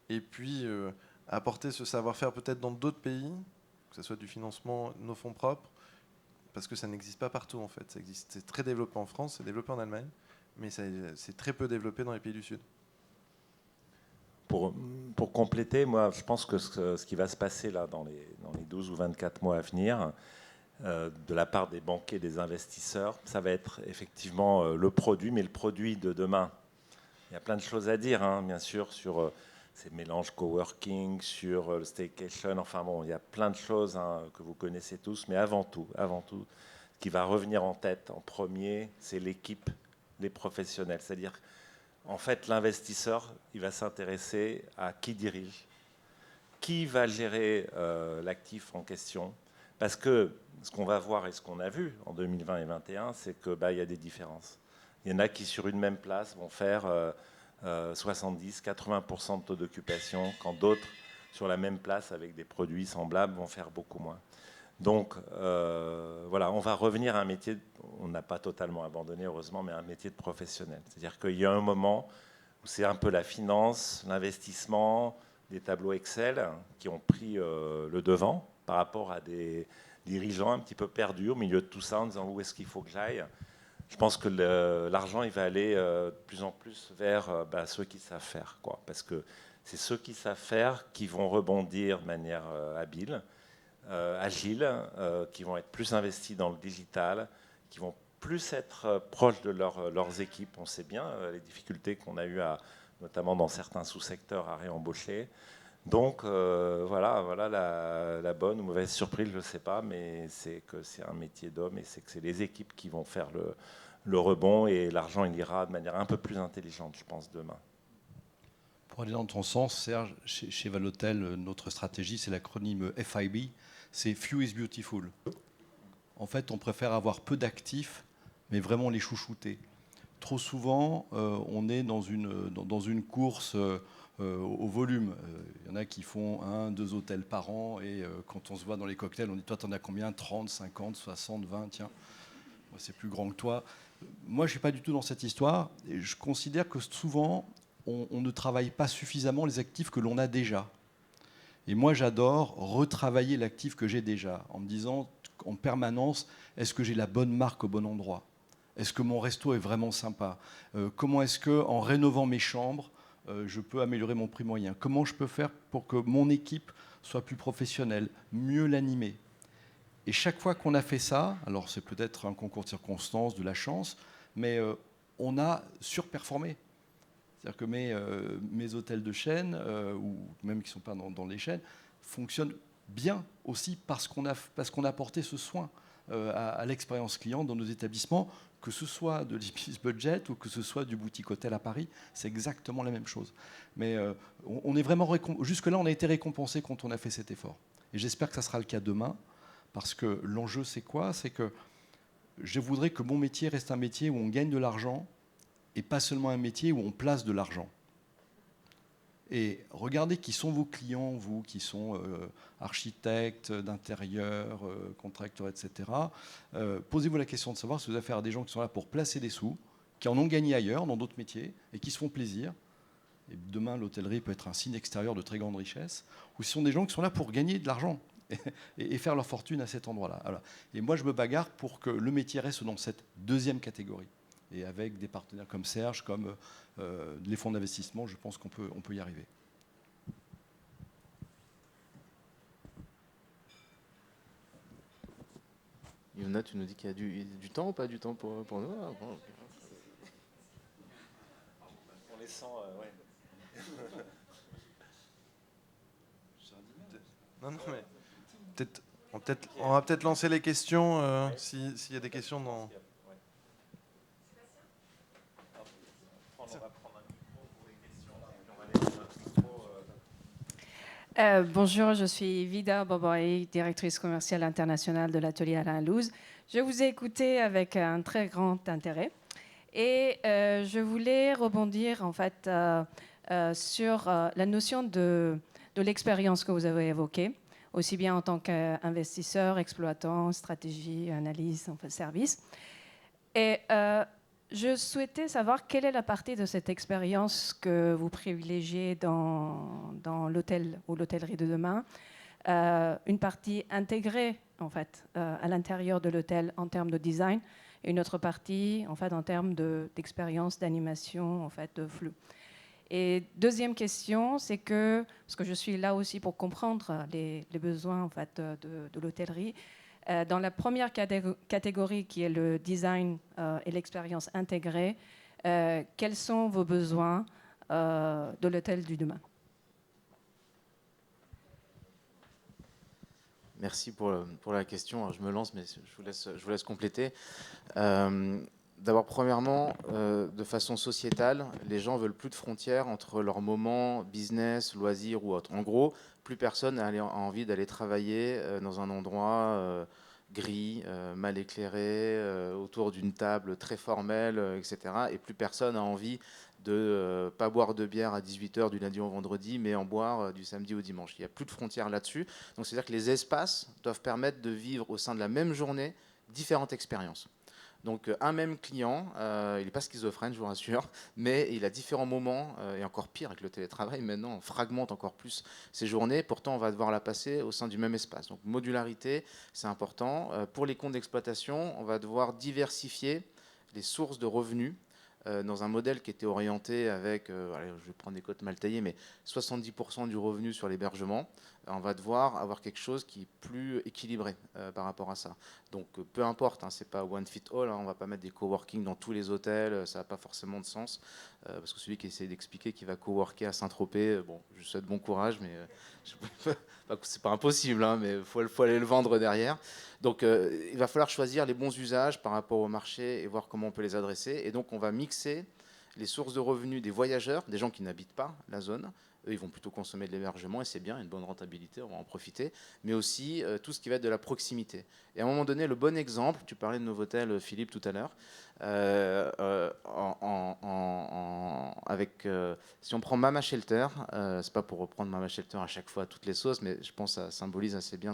Et puis, apporter ce savoir-faire peut-être dans d'autres pays, que ce soit du financement, nos fonds propres, parce que ça n'existe pas partout en fait. C'est très développé en France, c'est développé en Allemagne, mais c'est très peu développé dans les pays du Sud. Pour compléter, moi, je pense que ce qui va se passer là dans les 12 ou 24 mois à venir, de la part des banquiers, des investisseurs, ça va être effectivement le produit, mais le produit de demain. Il y a plein de choses à dire, hein, bien sûr, sur ces mélanges coworking, sur le staycation. Enfin bon, il y a plein de choses que vous connaissez tous, mais avant tout, ce qui va revenir en tête en premier, c'est l'équipe, les professionnels. C'est-à-dire, en fait, l'investisseur, il va s'intéresser à qui dirige, qui va gérer l'actif en question. Parce que ce qu'on va voir et ce qu'on a vu en 2020 et 2021, c'est qu'il y a des différences. Il y en a qui, sur une même place, vont faire 70-80% de taux d'occupation, quand d'autres, sur la même place, avec des produits semblables, vont faire beaucoup moins. Donc, voilà, on va revenir à un métier, on n'a pas totalement abandonné, heureusement, mais un métier de professionnel. C'est-à-dire qu'il y a un moment où c'est un peu la finance, l'investissement, des tableaux Excel qui ont pris le devant par rapport à des dirigeants un petit peu perdus au milieu de tout ça en disant où est-ce qu'il faut que j'aille. Je pense que l'argent, il va aller de plus en plus vers ceux qui savent faire, quoi, parce que c'est ceux qui savent faire qui vont rebondir de manière habile, agile, qui vont être plus investis dans le digital, qui vont plus être proches de leurs équipes. On sait bien les difficultés qu'on a eues, notamment dans certains sous-secteurs, à réembaucher. Donc voilà la bonne ou mauvaise surprise, je ne sais pas, mais c'est que c'est un métier d'homme et c'est que c'est les équipes qui vont faire le rebond et l'argent, il ira de manière un peu plus intelligente, je pense, demain. Pour aller dans ton sens, Serge, chez Valotel, notre stratégie, c'est l'acronyme FIB, c'est Few is Beautiful. En fait, on préfère avoir peu d'actifs, mais vraiment les chouchouter. Trop souvent, on est dans une course au volume. Il y en a qui font 1-2 hôtels par an, et quand on se voit dans les cocktails, on dit « Toi, t'en as combien ? 30, 50, 60, 20 ? Tiens, moi, c'est plus grand que toi. » Moi, je ne suis pas du tout dans cette histoire. Et je considère que souvent, on ne travaille pas suffisamment les actifs que l'on a déjà. Et moi, j'adore retravailler l'actif que j'ai déjà, en me disant en permanence, est-ce que j'ai la bonne marque au bon endroit ? Est-ce que mon resto est vraiment sympa ? Comment est-ce qu'en rénovant mes chambres, je peux améliorer mon prix moyen ? Comment je peux faire pour que mon équipe soit plus professionnelle, mieux l'animer ? Et chaque fois qu'on a fait ça, alors c'est peut-être un concours de circonstances, de la chance, mais on a surperformé. C'est-à-dire que mes hôtels de chaîne, ou même qui ne sont pas dans les chaînes, fonctionnent bien aussi parce qu'on a apporté ce soin à l'expérience client dans nos établissements, que ce soit de l'Ibis Budget ou que ce soit du boutique hôtel à Paris, c'est exactement la même chose. Mais on est vraiment jusque-là, on a été récompensé quand on a fait cet effort. Et j'espère que ça sera le cas demain, parce que l'enjeu, c'est quoi? C'est que je voudrais que mon métier reste un métier où on gagne de l'argent et pas seulement un métier où on place de l'argent. Et regardez qui sont vos clients, vous qui sont architectes d'intérieur, contracteurs, etc. Posez-vous la question de savoir si vous avez affaire à des gens qui sont là pour placer des sous, qui en ont gagné ailleurs, dans d'autres métiers, et qui se font plaisir. Et demain, l'hôtellerie peut être un signe extérieur de très grande richesse. Ou si ce sont des gens qui sont là pour gagner de l'argent et faire leur fortune à cet endroit-là. Voilà. Et moi, je me bagarre pour que le métier reste dans cette deuxième catégorie. Et avec des partenaires comme Serge, comme les fonds d'investissement, je pense qu'on peut y arriver. Yuna, tu nous dis qu'il y a du temps ou pas du temps pour nous? Ah, bon, okay. On les sent, ouais. Non, mais on va peut-être lancer les questions s'il y a des questions dans. Bonjour, je suis Vida Boboy, directrice commerciale internationale de l'atelier Alain Louz. Je vous ai écouté avec un très grand intérêt et je voulais rebondir en fait sur la notion de l'expérience que vous avez évoquée, aussi bien en tant qu'investisseur, exploitant, stratégie, analyse, enfin, service. Et je souhaitais savoir quelle est la partie de cette expérience que vous privilégiez dans l'hôtel ou l'hôtellerie de demain, une partie intégrée en fait à l'intérieur de l'hôtel en termes de design, et une autre partie en fait en termes d'expérience, d'animation, en fait de flux. Et deuxième question, c'est que parce que je suis là aussi pour comprendre les besoins en fait de l'hôtellerie. Dans la première catégorie qui est le design et l'expérience intégrée, quels sont vos besoins de l'hôtel du demain? Merci pour la question. Alors, je me lance, mais je vous laisse compléter. D'abord, premièrement, de façon sociétale, les gens veulent plus de frontières entre leurs moments business, loisirs ou autres. En gros, plus personne n'a envie d'aller travailler dans un endroit gris, mal éclairé, autour d'une table très formelle, etc. Et plus personne n'a envie de pas boire de bière à 18h du lundi au vendredi, mais en boire du samedi au dimanche. Il n'y a plus de frontières là-dessus. Donc c'est-à-dire que les espaces doivent permettre de vivre au sein de la même journée différentes expériences. Donc un même client, il n'est pas schizophrène, je vous rassure, mais il a différents moments, et encore pire avec le télétravail, maintenant on fragmente encore plus ses journées, pourtant on va devoir la passer au sein du même espace. Donc modularité, c'est important. Pour les comptes d'exploitation, on va devoir diversifier les sources de revenus dans un modèle qui était orienté avec, je vais prendre des cotes mal taillées, mais 70% du revenu sur l'hébergement. On va devoir avoir quelque chose qui est plus équilibré par rapport à ça. Donc peu importe, hein, c'est pas one fit all, hein, on va pas mettre des coworking dans tous les hôtels, ça n'a pas forcément de sens, parce que celui qui essaie d'expliquer qu'il va coworker à Saint-Tropez, bon, je lui souhaite bon courage, mais c'est pas impossible, hein, mais faut aller le vendre derrière. Donc il va falloir choisir les bons usages par rapport au marché et voir comment on peut les adresser. Et donc on va mixer les sources de revenus des voyageurs, des gens qui n'habitent pas la zone. Eux, ils vont plutôt consommer de l'hébergement et c'est bien, une bonne rentabilité, on va en profiter. Mais aussi tout ce qui va être de la proximité. Et à un moment donné, le bon exemple, tu parlais de Novotel, Philippe, tout à l'heure, si on prend Mama Shelter, c'est pas pour reprendre Mama Shelter à chaque fois à toutes les sauces, mais je pense que ça symbolise assez bien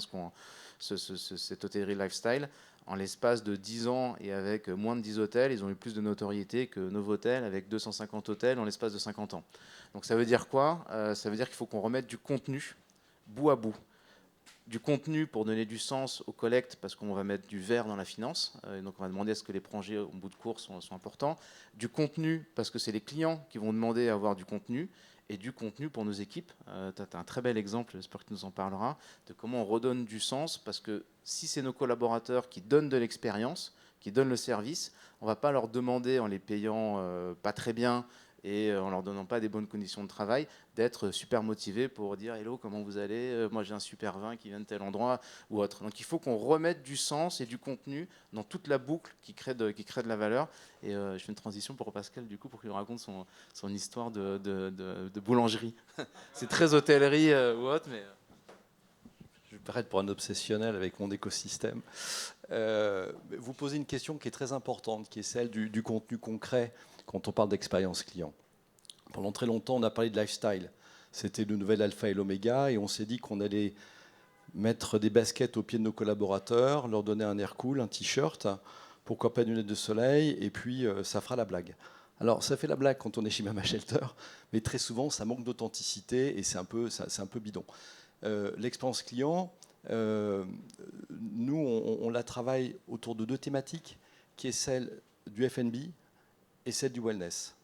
cette hôtellerie lifestyle. En l'espace de 10 ans et avec moins de 10 hôtels, ils ont eu plus de notoriété que Novotel avec 250 hôtels en l'espace de 50 ans. Donc ça veut dire quoi? Ça veut dire qu'il faut qu'on remette du contenu bout à bout. Du contenu pour donner du sens aux collectes, parce qu'on va mettre du vert dans la finance, donc on va demander à ce que les projets au bout de course sont importants. Du contenu, parce que c'est les clients qui vont demander à avoir du contenu, et du contenu pour nos équipes. Tu as un très bel exemple, j'espère que tu nous en parleras, de comment on redonne du sens, parce que si c'est nos collaborateurs qui donnent de l'expérience, qui donnent le service, on ne va pas leur demander, en les payant pas très bien, et en leur donnant pas des bonnes conditions de travail, d'être super motivés pour dire hello, comment vous allez, moi j'ai un super vin qui vient de tel endroit ou autre. Donc il faut qu'on remette du sens et du contenu dans toute la boucle qui crée de la valeur. Et je fais une transition pour Pascal du coup pour qu'il nous raconte son histoire de boulangerie. C'est très hôtellerie ou autre, mais je vais paraître pour un obsessionnel avec mon écosystème. Vous posez une question qui est très importante, qui est celle du contenu concret quand on parle d'expérience client. Pendant très longtemps, on a parlé de lifestyle. C'était le nouvel alpha et l'oméga, et on s'est dit qu'on allait mettre des baskets aux pieds de nos collaborateurs, leur donner un air cool, un t-shirt, pourquoi pas une lunette de soleil, et puis ça fera la blague. Alors ça fait la blague quand on est chez Mama Shelter, mais très souvent ça manque d'authenticité et c'est un peu bidon. L'expérience client, nous on la travaille autour de deux thématiques, qui est celle du F&B et celle du wellness.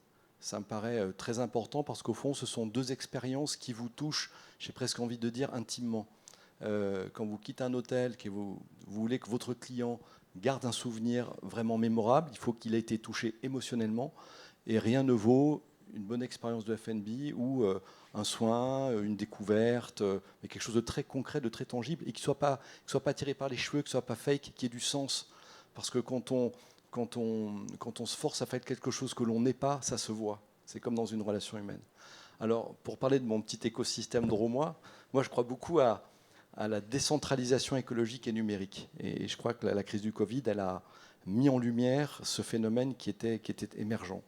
Ça me paraît très important parce qu'au fond, ce sont deux expériences qui vous touchent, j'ai presque envie de dire, intimement. Quand vous quittez un hôtel, que vous voulez que votre client garde un souvenir vraiment mémorable, il faut qu'il ait été touché émotionnellement. Et rien ne vaut une bonne expérience de F&B ou un soin, une découverte, mais quelque chose de très concret, de très tangible, et qui ne soit pas tiré par les cheveux, que ce ne soit pas fake, qui ait du sens. Parce que quand on se force à faire quelque chose que l'on n'est pas, ça se voit. C'est comme dans une relation humaine. Alors, pour parler de mon petit écosystème drômois, moi je crois beaucoup à la décentralisation écologique et numérique. Et je crois que la crise du Covid, elle a mis en lumière ce phénomène qui était émergent.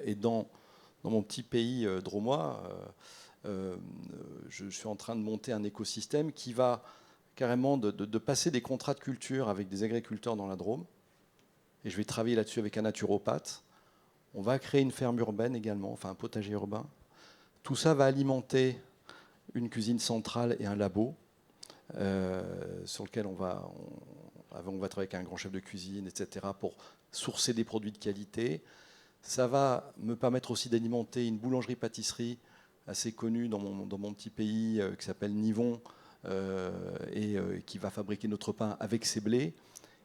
Et dans mon petit pays drômois, je suis en train de monter un écosystème qui va carrément de passer des contrats de culture avec des agriculteurs dans la Drôme. Et je vais travailler là-dessus avec un naturopathe. On va créer une ferme urbaine également, enfin un potager urbain. Tout ça va alimenter une cuisine centrale et un labo sur lequel on va travailler avec un grand chef de cuisine, etc., pour sourcer des produits de qualité. Ça va me permettre aussi d'alimenter une boulangerie-pâtisserie assez connue dans mon petit pays qui s'appelle Nivon et qui va fabriquer notre pain avec ses blés.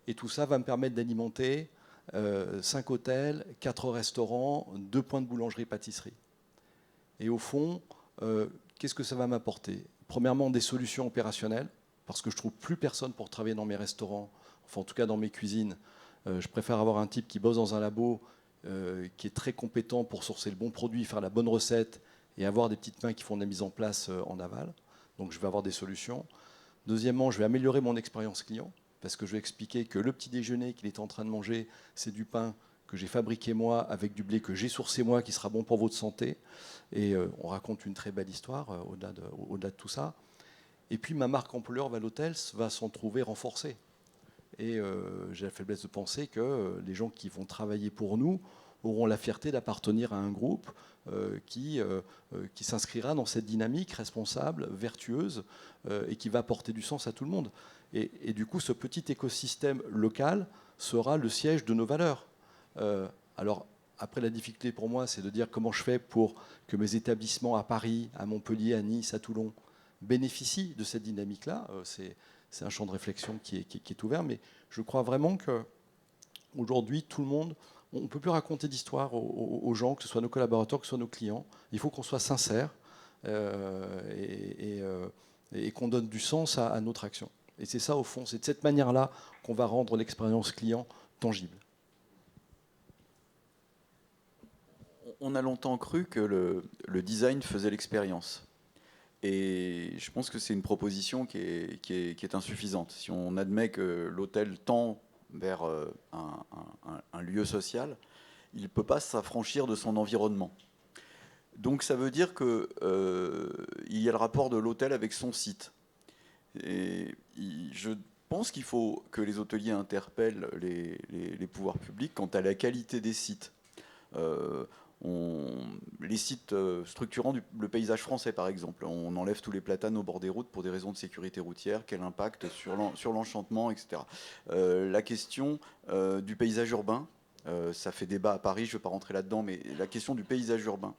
Et tout ça va me permettre d'alimenter 5 hôtels, 4 restaurants, 2 points de boulangerie-pâtisserie. Et au fond, qu'est-ce que ça va m'apporter ? Premièrement, des solutions opérationnelles, parce que je ne trouve plus personne pour travailler dans mes restaurants, enfin en tout cas dans mes cuisines. Je préfère avoir un type qui bosse dans un labo, qui est très compétent pour sourcer le bon produit, faire la bonne recette, et avoir des petites mains qui font de la mise en place en aval. Donc je vais avoir des solutions. Deuxièmement, je vais améliorer mon expérience client, parce que je vais expliquer que le petit déjeuner qu'il est en train de manger, c'est du pain que j'ai fabriqué moi, avec du blé que j'ai sourcé moi, qui sera bon pour votre santé. Et on raconte une très belle histoire au-delà de tout ça. Et puis ma marque employeur Valhotels va s'en trouver renforcée. Et j'ai la faiblesse de penser que les gens qui vont travailler pour nous auront la fierté d'appartenir à un groupe qui s'inscrira dans cette dynamique responsable, vertueuse, et qui va apporter du sens à tout le monde. Et du coup, ce petit écosystème local sera le siège de nos valeurs. Alors, après, la difficulté pour moi, c'est de dire comment je fais pour que mes établissements à Paris, à Montpellier, à Nice, à Toulon bénéficient de cette dynamique-là. C'est un champ de réflexion qui est ouvert, mais je crois vraiment qu'aujourd'hui, tout le monde, on ne peut plus raconter d'histoire aux gens, que ce soit nos collaborateurs, que ce soit nos clients. Il faut qu'on soit sincère et qu'on donne du sens à notre action. Et c'est ça, au fond, c'est de cette manière-là qu'on va rendre l'expérience client tangible. On a longtemps cru que le design faisait l'expérience. Et je pense que c'est une proposition qui est insuffisante. Si on admet que l'hôtel tend vers un lieu social, il ne peut pas s'affranchir de son environnement. Donc ça veut dire qu'il y a le rapport de l'hôtel avec son site. Et je pense qu'il faut que les hôteliers interpellent les pouvoirs publics quant à la qualité des sites. Les sites structurant le paysage français, par exemple. On enlève tous les platanes au bord des routes pour des raisons de sécurité routière. Quel impact sur l'enchantement, etc. La question du paysage urbain, ça fait débat à Paris, je ne vais pas rentrer là-dedans, mais la question du paysage urbain.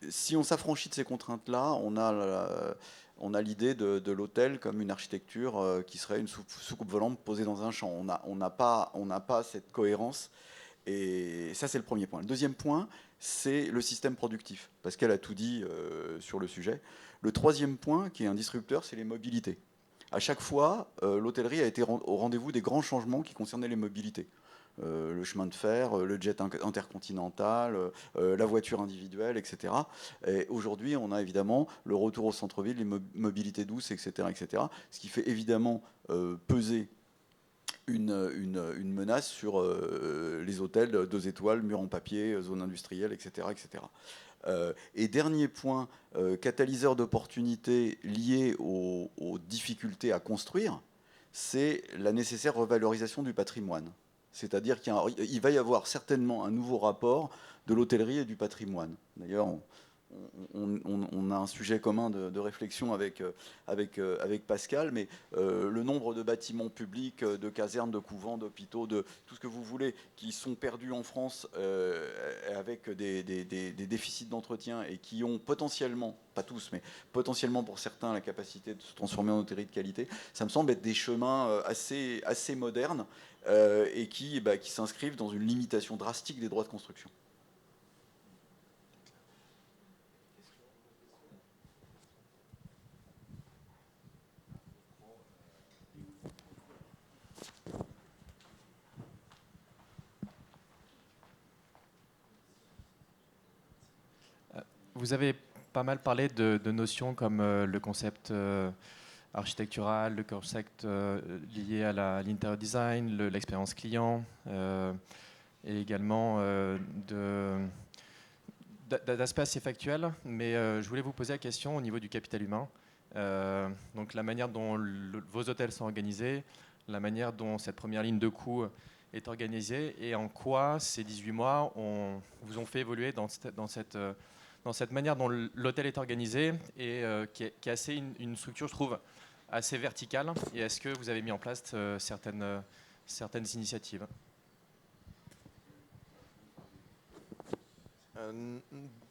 Si on s'affranchit de ces contraintes-là, on a l'idée de l'hôtel comme une architecture qui serait une soucoupe volante posée dans un champ. On n'a pas cette cohérence. Et ça, c'est le premier point. Le deuxième point, c'est le système productif. Pascal a tout dit sur le sujet. Le troisième point, qui est un disrupteur, c'est les mobilités. À chaque fois, l'hôtellerie a été au rendez-vous des grands changements qui concernaient les mobilités. Le chemin de fer, le jet intercontinental, la voiture individuelle, etc. Et aujourd'hui, on a évidemment le retour au centre-ville, les mobilités douces, etc., etc. Ce qui fait évidemment peser une menace sur les hôtels 2 étoiles, murs en papier, zone industrielle, etc., etc. Et dernier point, catalyseur d'opportunités lié aux difficultés à construire, c'est la nécessaire revalorisation du patrimoine. C'est-à-dire qu'il va y avoir certainement un nouveau rapport de l'hôtellerie et du patrimoine. D'ailleurs, on a un sujet commun de réflexion avec Pascal, mais le nombre de bâtiments publics, de casernes, de couvents, d'hôpitaux, de tout ce que vous voulez, qui sont perdus en France avec des déficits d'entretien et qui ont potentiellement, pas tous, mais potentiellement pour certains, la capacité de se transformer en hôtellerie de qualité, ça me semble être des chemins assez modernes et qui s'inscrivent dans une limitation drastique des droits de construction. Vous avez pas mal parlé de notions comme le concept architectural, le concept lié à l'interior design, l'expérience client, et également d'aspects assez factuels. Mais je voulais vous poser la question au niveau du capital humain. Donc la manière dont vos hôtels sont organisés, la manière dont cette première ligne de coût est organisée et en quoi ces 18 mois vous ont fait évoluer dans cette manière dont l'hôtel est organisé et qui est assez une structure, je trouve, assez verticale. Et est-ce que vous avez mis en place certaines initiatives ?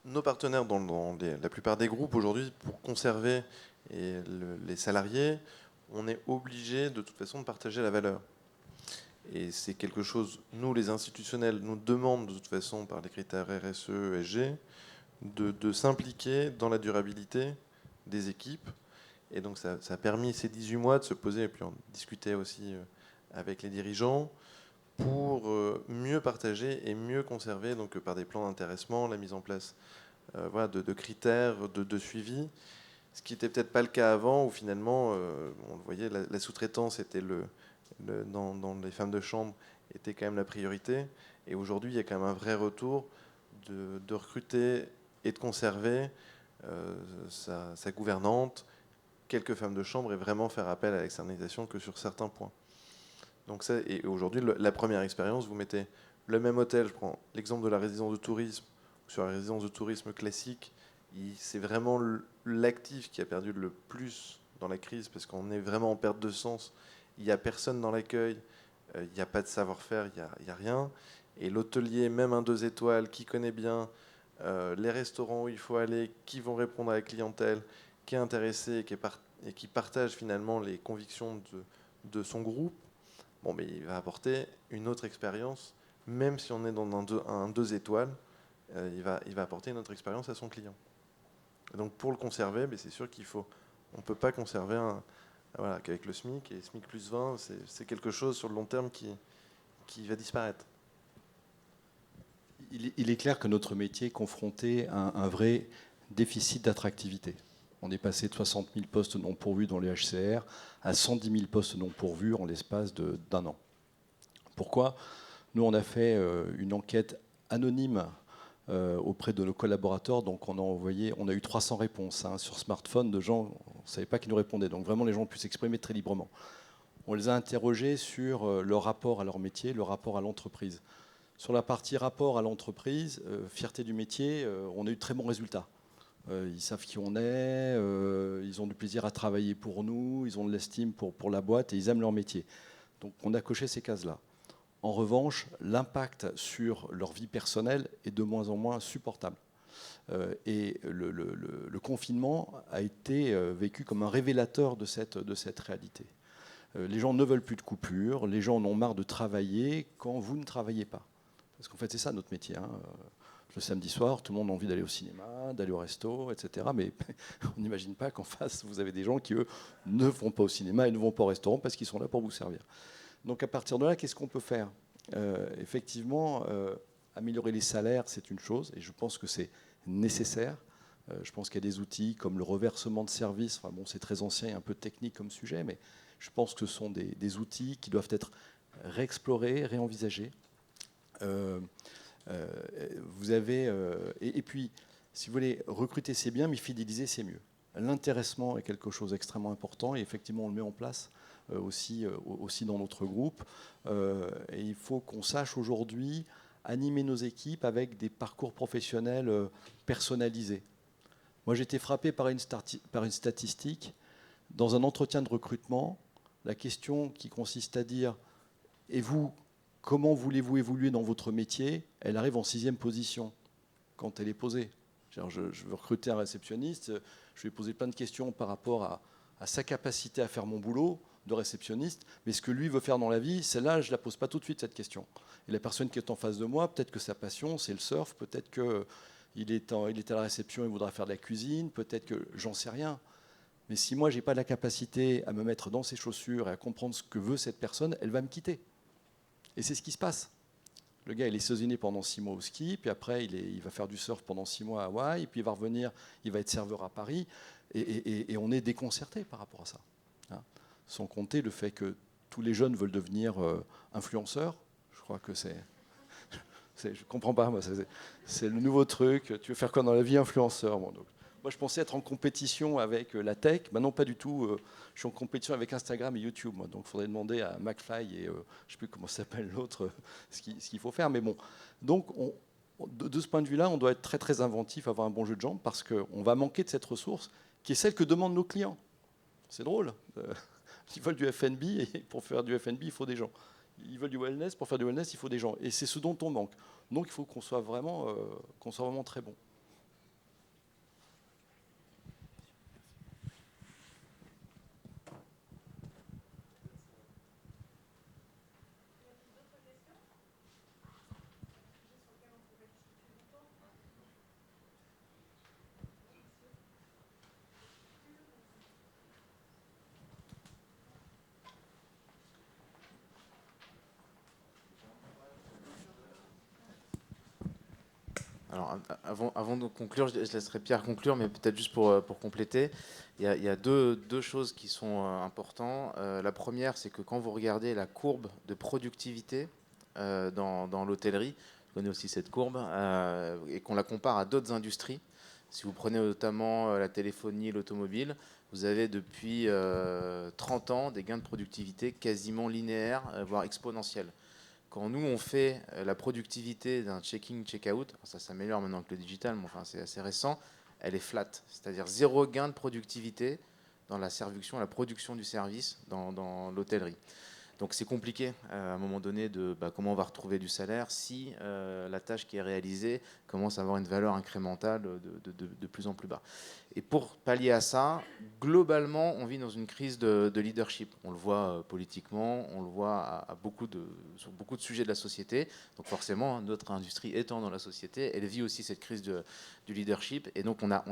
Nos partenaires dans la plupart des groupes aujourd'hui, pour conserver les salariés, on est obligé de toute façon de partager la valeur. Et c'est quelque chose, nous les institutionnels, nous demandent de toute façon par les critères RSE, ESG, de s'impliquer dans la durabilité des équipes. Et donc ça a permis ces 18 mois de se poser, et puis on discutait aussi avec les dirigeants, pour mieux partager et mieux conserver, donc par des plans d'intéressement, la mise en place de critères de suivi, ce qui n'était peut-être pas le cas avant, où finalement, on le voyait, la sous-traitance était dans les femmes de chambre était quand même la priorité. Et aujourd'hui, il y a quand même un vrai retour de recruter et de conserver sa gouvernante, quelques femmes de chambre, et vraiment faire appel à l'externalisation que sur certains points. Donc ça, et aujourd'hui, la première expérience, vous mettez le même hôtel, je prends l'exemple de la résidence de tourisme, sur la résidence de tourisme classique, c'est vraiment l'actif qui a perdu le plus dans la crise, parce qu'on est vraiment en perte de sens. Il n'y a personne dans l'accueil, il n'y a pas de savoir-faire, il n'y a rien. Et l'hôtelier, même un 2 étoiles, qui connaît bien les restaurants où il faut aller, qui vont répondre à la clientèle, qui est intéressé et qui partage finalement les convictions de son groupe, bon, mais il va apporter une autre expérience, même si on est dans un 2 étoiles, il va apporter une autre expérience à son client. Et donc pour le conserver, c'est sûr on ne peut pas conserver qu'avec le SMIC, et SMIC plus 20, c'est quelque chose sur le long terme qui va disparaître. Il est clair que notre métier est confronté à un vrai déficit d'attractivité. On est passé de 60 000 postes non pourvus dans les HCR à 110 000 postes non pourvus en l'espace d'un an. Pourquoi ? Nous, on a fait une enquête anonyme auprès de nos collaborateurs. Donc, on a eu 300 réponses sur smartphone de gens, on ne savait pas qui nous répondaient. Donc, vraiment, les gens ont pu s'exprimer très librement. On les a interrogés sur leur rapport à leur métier, leur rapport à l'entreprise. Sur la partie rapport à l'entreprise, fierté du métier, on a eu de très bons résultats. Ils savent qui on est, ils ont du plaisir à travailler pour nous, ils ont de l'estime pour la boîte et ils aiment leur métier. Donc on a coché ces cases-là. En revanche, l'impact sur leur vie personnelle est de moins en moins supportable. Et le confinement a été vécu comme un révélateur de cette réalité. Les gens ne veulent plus de coupure, les gens en ont marre de travailler quand vous ne travaillez pas. Parce qu'en fait, c'est ça notre métier. Le samedi soir, tout le monde a envie d'aller au cinéma, d'aller au resto, etc. Mais on n'imagine pas qu'en face, vous avez des gens qui, eux, ne vont pas au cinéma et ne vont pas au restaurant parce qu'ils sont là pour vous servir. Donc à partir de là, qu'est-ce qu'on peut faire ? Effectivement, améliorer les salaires, c'est une chose, et je pense que c'est nécessaire. Je pense qu'il y a des outils comme le reversement de services. Enfin, bon, c'est très ancien et un peu technique comme sujet, mais je pense que ce sont des outils qui doivent être réexplorés, réenvisagés. Vous avez, et puis, si vous voulez, recruter c'est bien, mais fidéliser c'est mieux. L'intéressement est quelque chose d'extrêmement important et effectivement on le met en place aussi dans notre groupe. Et il faut qu'on sache aujourd'hui animer nos équipes avec des parcours professionnels personnalisés. Moi j'ai été frappé par une statistique. Dans un entretien de recrutement, la question qui consiste à dire « Et vous, comment voulez-vous évoluer dans votre métier ?» Elle arrive en 6e position quand elle est posée. Je veux recruter un réceptionniste, je vais poser plein de questions par rapport à sa capacité à faire mon boulot de réceptionniste, mais ce que lui veut faire dans la vie, celle-là, je ne la pose pas tout de suite, cette question. Et la personne qui est en face de moi, peut-être que sa passion, c'est le surf, peut-être qu'il est à la réception, il voudra faire de la cuisine, peut-être que j'en sais rien. Mais si moi, je n'ai pas la capacité à me mettre dans ses chaussures et à comprendre ce que veut cette personne, elle va me quitter. Et c'est ce qui se passe. Le gars, il est saisonnier pendant 6 mois au ski, puis après, il va faire du surf pendant 6 mois à Hawaï, puis il va revenir, il va être serveur à Paris, et on est déconcerté par rapport à ça. Sans compter le fait que tous les jeunes veulent devenir influenceurs. Je crois que je ne comprends pas, moi, c'est le nouveau truc. Tu veux faire quoi dans la vie, influenceur? Bon, donc, moi, je pensais être en compétition avec la tech. Non, pas du tout. Je suis en compétition avec Instagram et YouTube. Moi. Donc, il faudrait demander à McFly et je ne sais plus comment s'appelle l'autre ce qu'il faut faire. Mais bon, donc, de ce point de vue-là, on doit être très, très inventif, avoir un bon jeu de jambes, parce qu'on va manquer de cette ressource qui est celle que demandent nos clients. C'est drôle. Ils veulent du F&B et pour faire du F&B, il faut des gens. Ils veulent du wellness. Pour faire du wellness, il faut des gens. Et c'est ce dont on manque. Donc, il faut qu'on soit vraiment très bon. Alors, avant de conclure, je laisserai Pierre conclure, mais peut-être juste pour compléter, il y a deux choses qui sont importantes. La première, c'est que quand vous regardez la courbe de productivité dans l'hôtellerie, je connais aussi cette courbe, et qu'on la compare à d'autres industries, si vous prenez notamment la téléphonie, l'automobile, vous avez depuis 30 ans des gains de productivité quasiment linéaires, voire exponentiels. Quand nous, on fait la productivité d'un check-in, check-out, ça s'améliore maintenant avec le digital, mais enfin, c'est assez récent, elle est flat, c'est-à-dire 0 gain de productivité dans la production du service dans l'hôtellerie. Donc c'est compliqué à un moment donné de comment on va retrouver du salaire si la tâche qui est réalisée commence à avoir une valeur incrémentale de plus en plus bas. Et pour pallier à ça, globalement, on vit dans une crise de leadership. On le voit politiquement, on le voit sur beaucoup de sujets de la société. Donc forcément, notre industrie étant dans la société, elle vit aussi cette crise du leadership. Et donc on a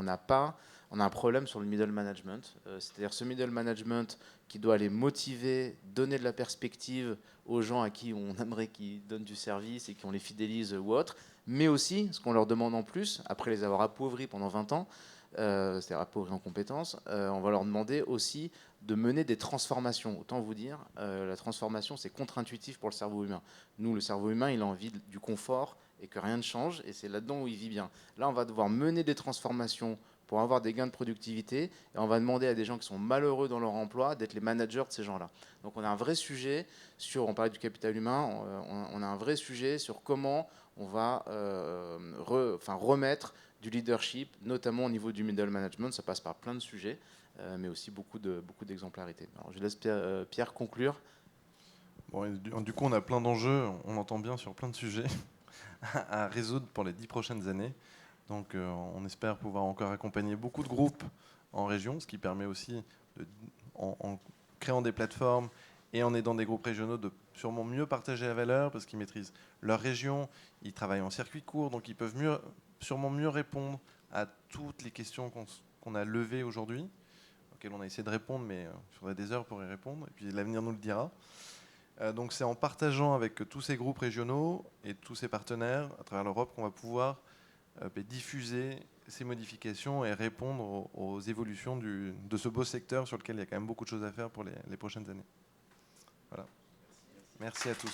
un problème sur le middle management. C'est-à-dire ce middle management qui doit les motiver, donner de la perspective aux gens à qui on aimerait qu'ils donnent du service et qu'on les fidélise ou autre, mais aussi, ce qu'on leur demande en plus, après les avoir appauvris pendant 20 ans, c'est-à-dire appauvris en compétences, on va leur demander aussi de mener des transformations. Autant vous dire, la transformation, c'est contre-intuitif pour le cerveau humain. Nous, le cerveau humain, il a envie du confort et que rien ne change, et c'est là-dedans où il vit bien. Là, on va devoir mener des transformations pour avoir des gains de productivité, et on va demander à des gens qui sont malheureux dans leur emploi d'être les managers de ces gens-là. Donc on a un vrai sujet on parlait du capital humain, on a un vrai sujet sur comment on va remettre du leadership, notamment au niveau du middle management. Ça passe par plein de sujets, mais aussi beaucoup d'exemplarité. Alors je laisse Pierre conclure. Bon, du coup, on a plein d'enjeux, on entend bien sur plein de sujets à résoudre pour les 10 prochaines années. Donc on espère pouvoir encore accompagner beaucoup de groupes en région, ce qui permet aussi, en créant des plateformes et en aidant des groupes régionaux de sûrement mieux partager la valeur parce qu'ils maîtrisent leur région, ils travaillent en circuit court, donc ils peuvent sûrement mieux répondre à toutes les questions qu'on a levées aujourd'hui, auxquelles on a essayé de répondre, mais il faudrait des heures pour y répondre, et puis l'avenir nous le dira. Donc c'est en partageant avec tous ces groupes régionaux et tous ces partenaires à travers l'Europe qu'on va pouvoir diffuser ces modifications et répondre aux évolutions de ce beau secteur sur lequel il y a quand même beaucoup de choses à faire pour les prochaines années. Voilà. Merci à tous.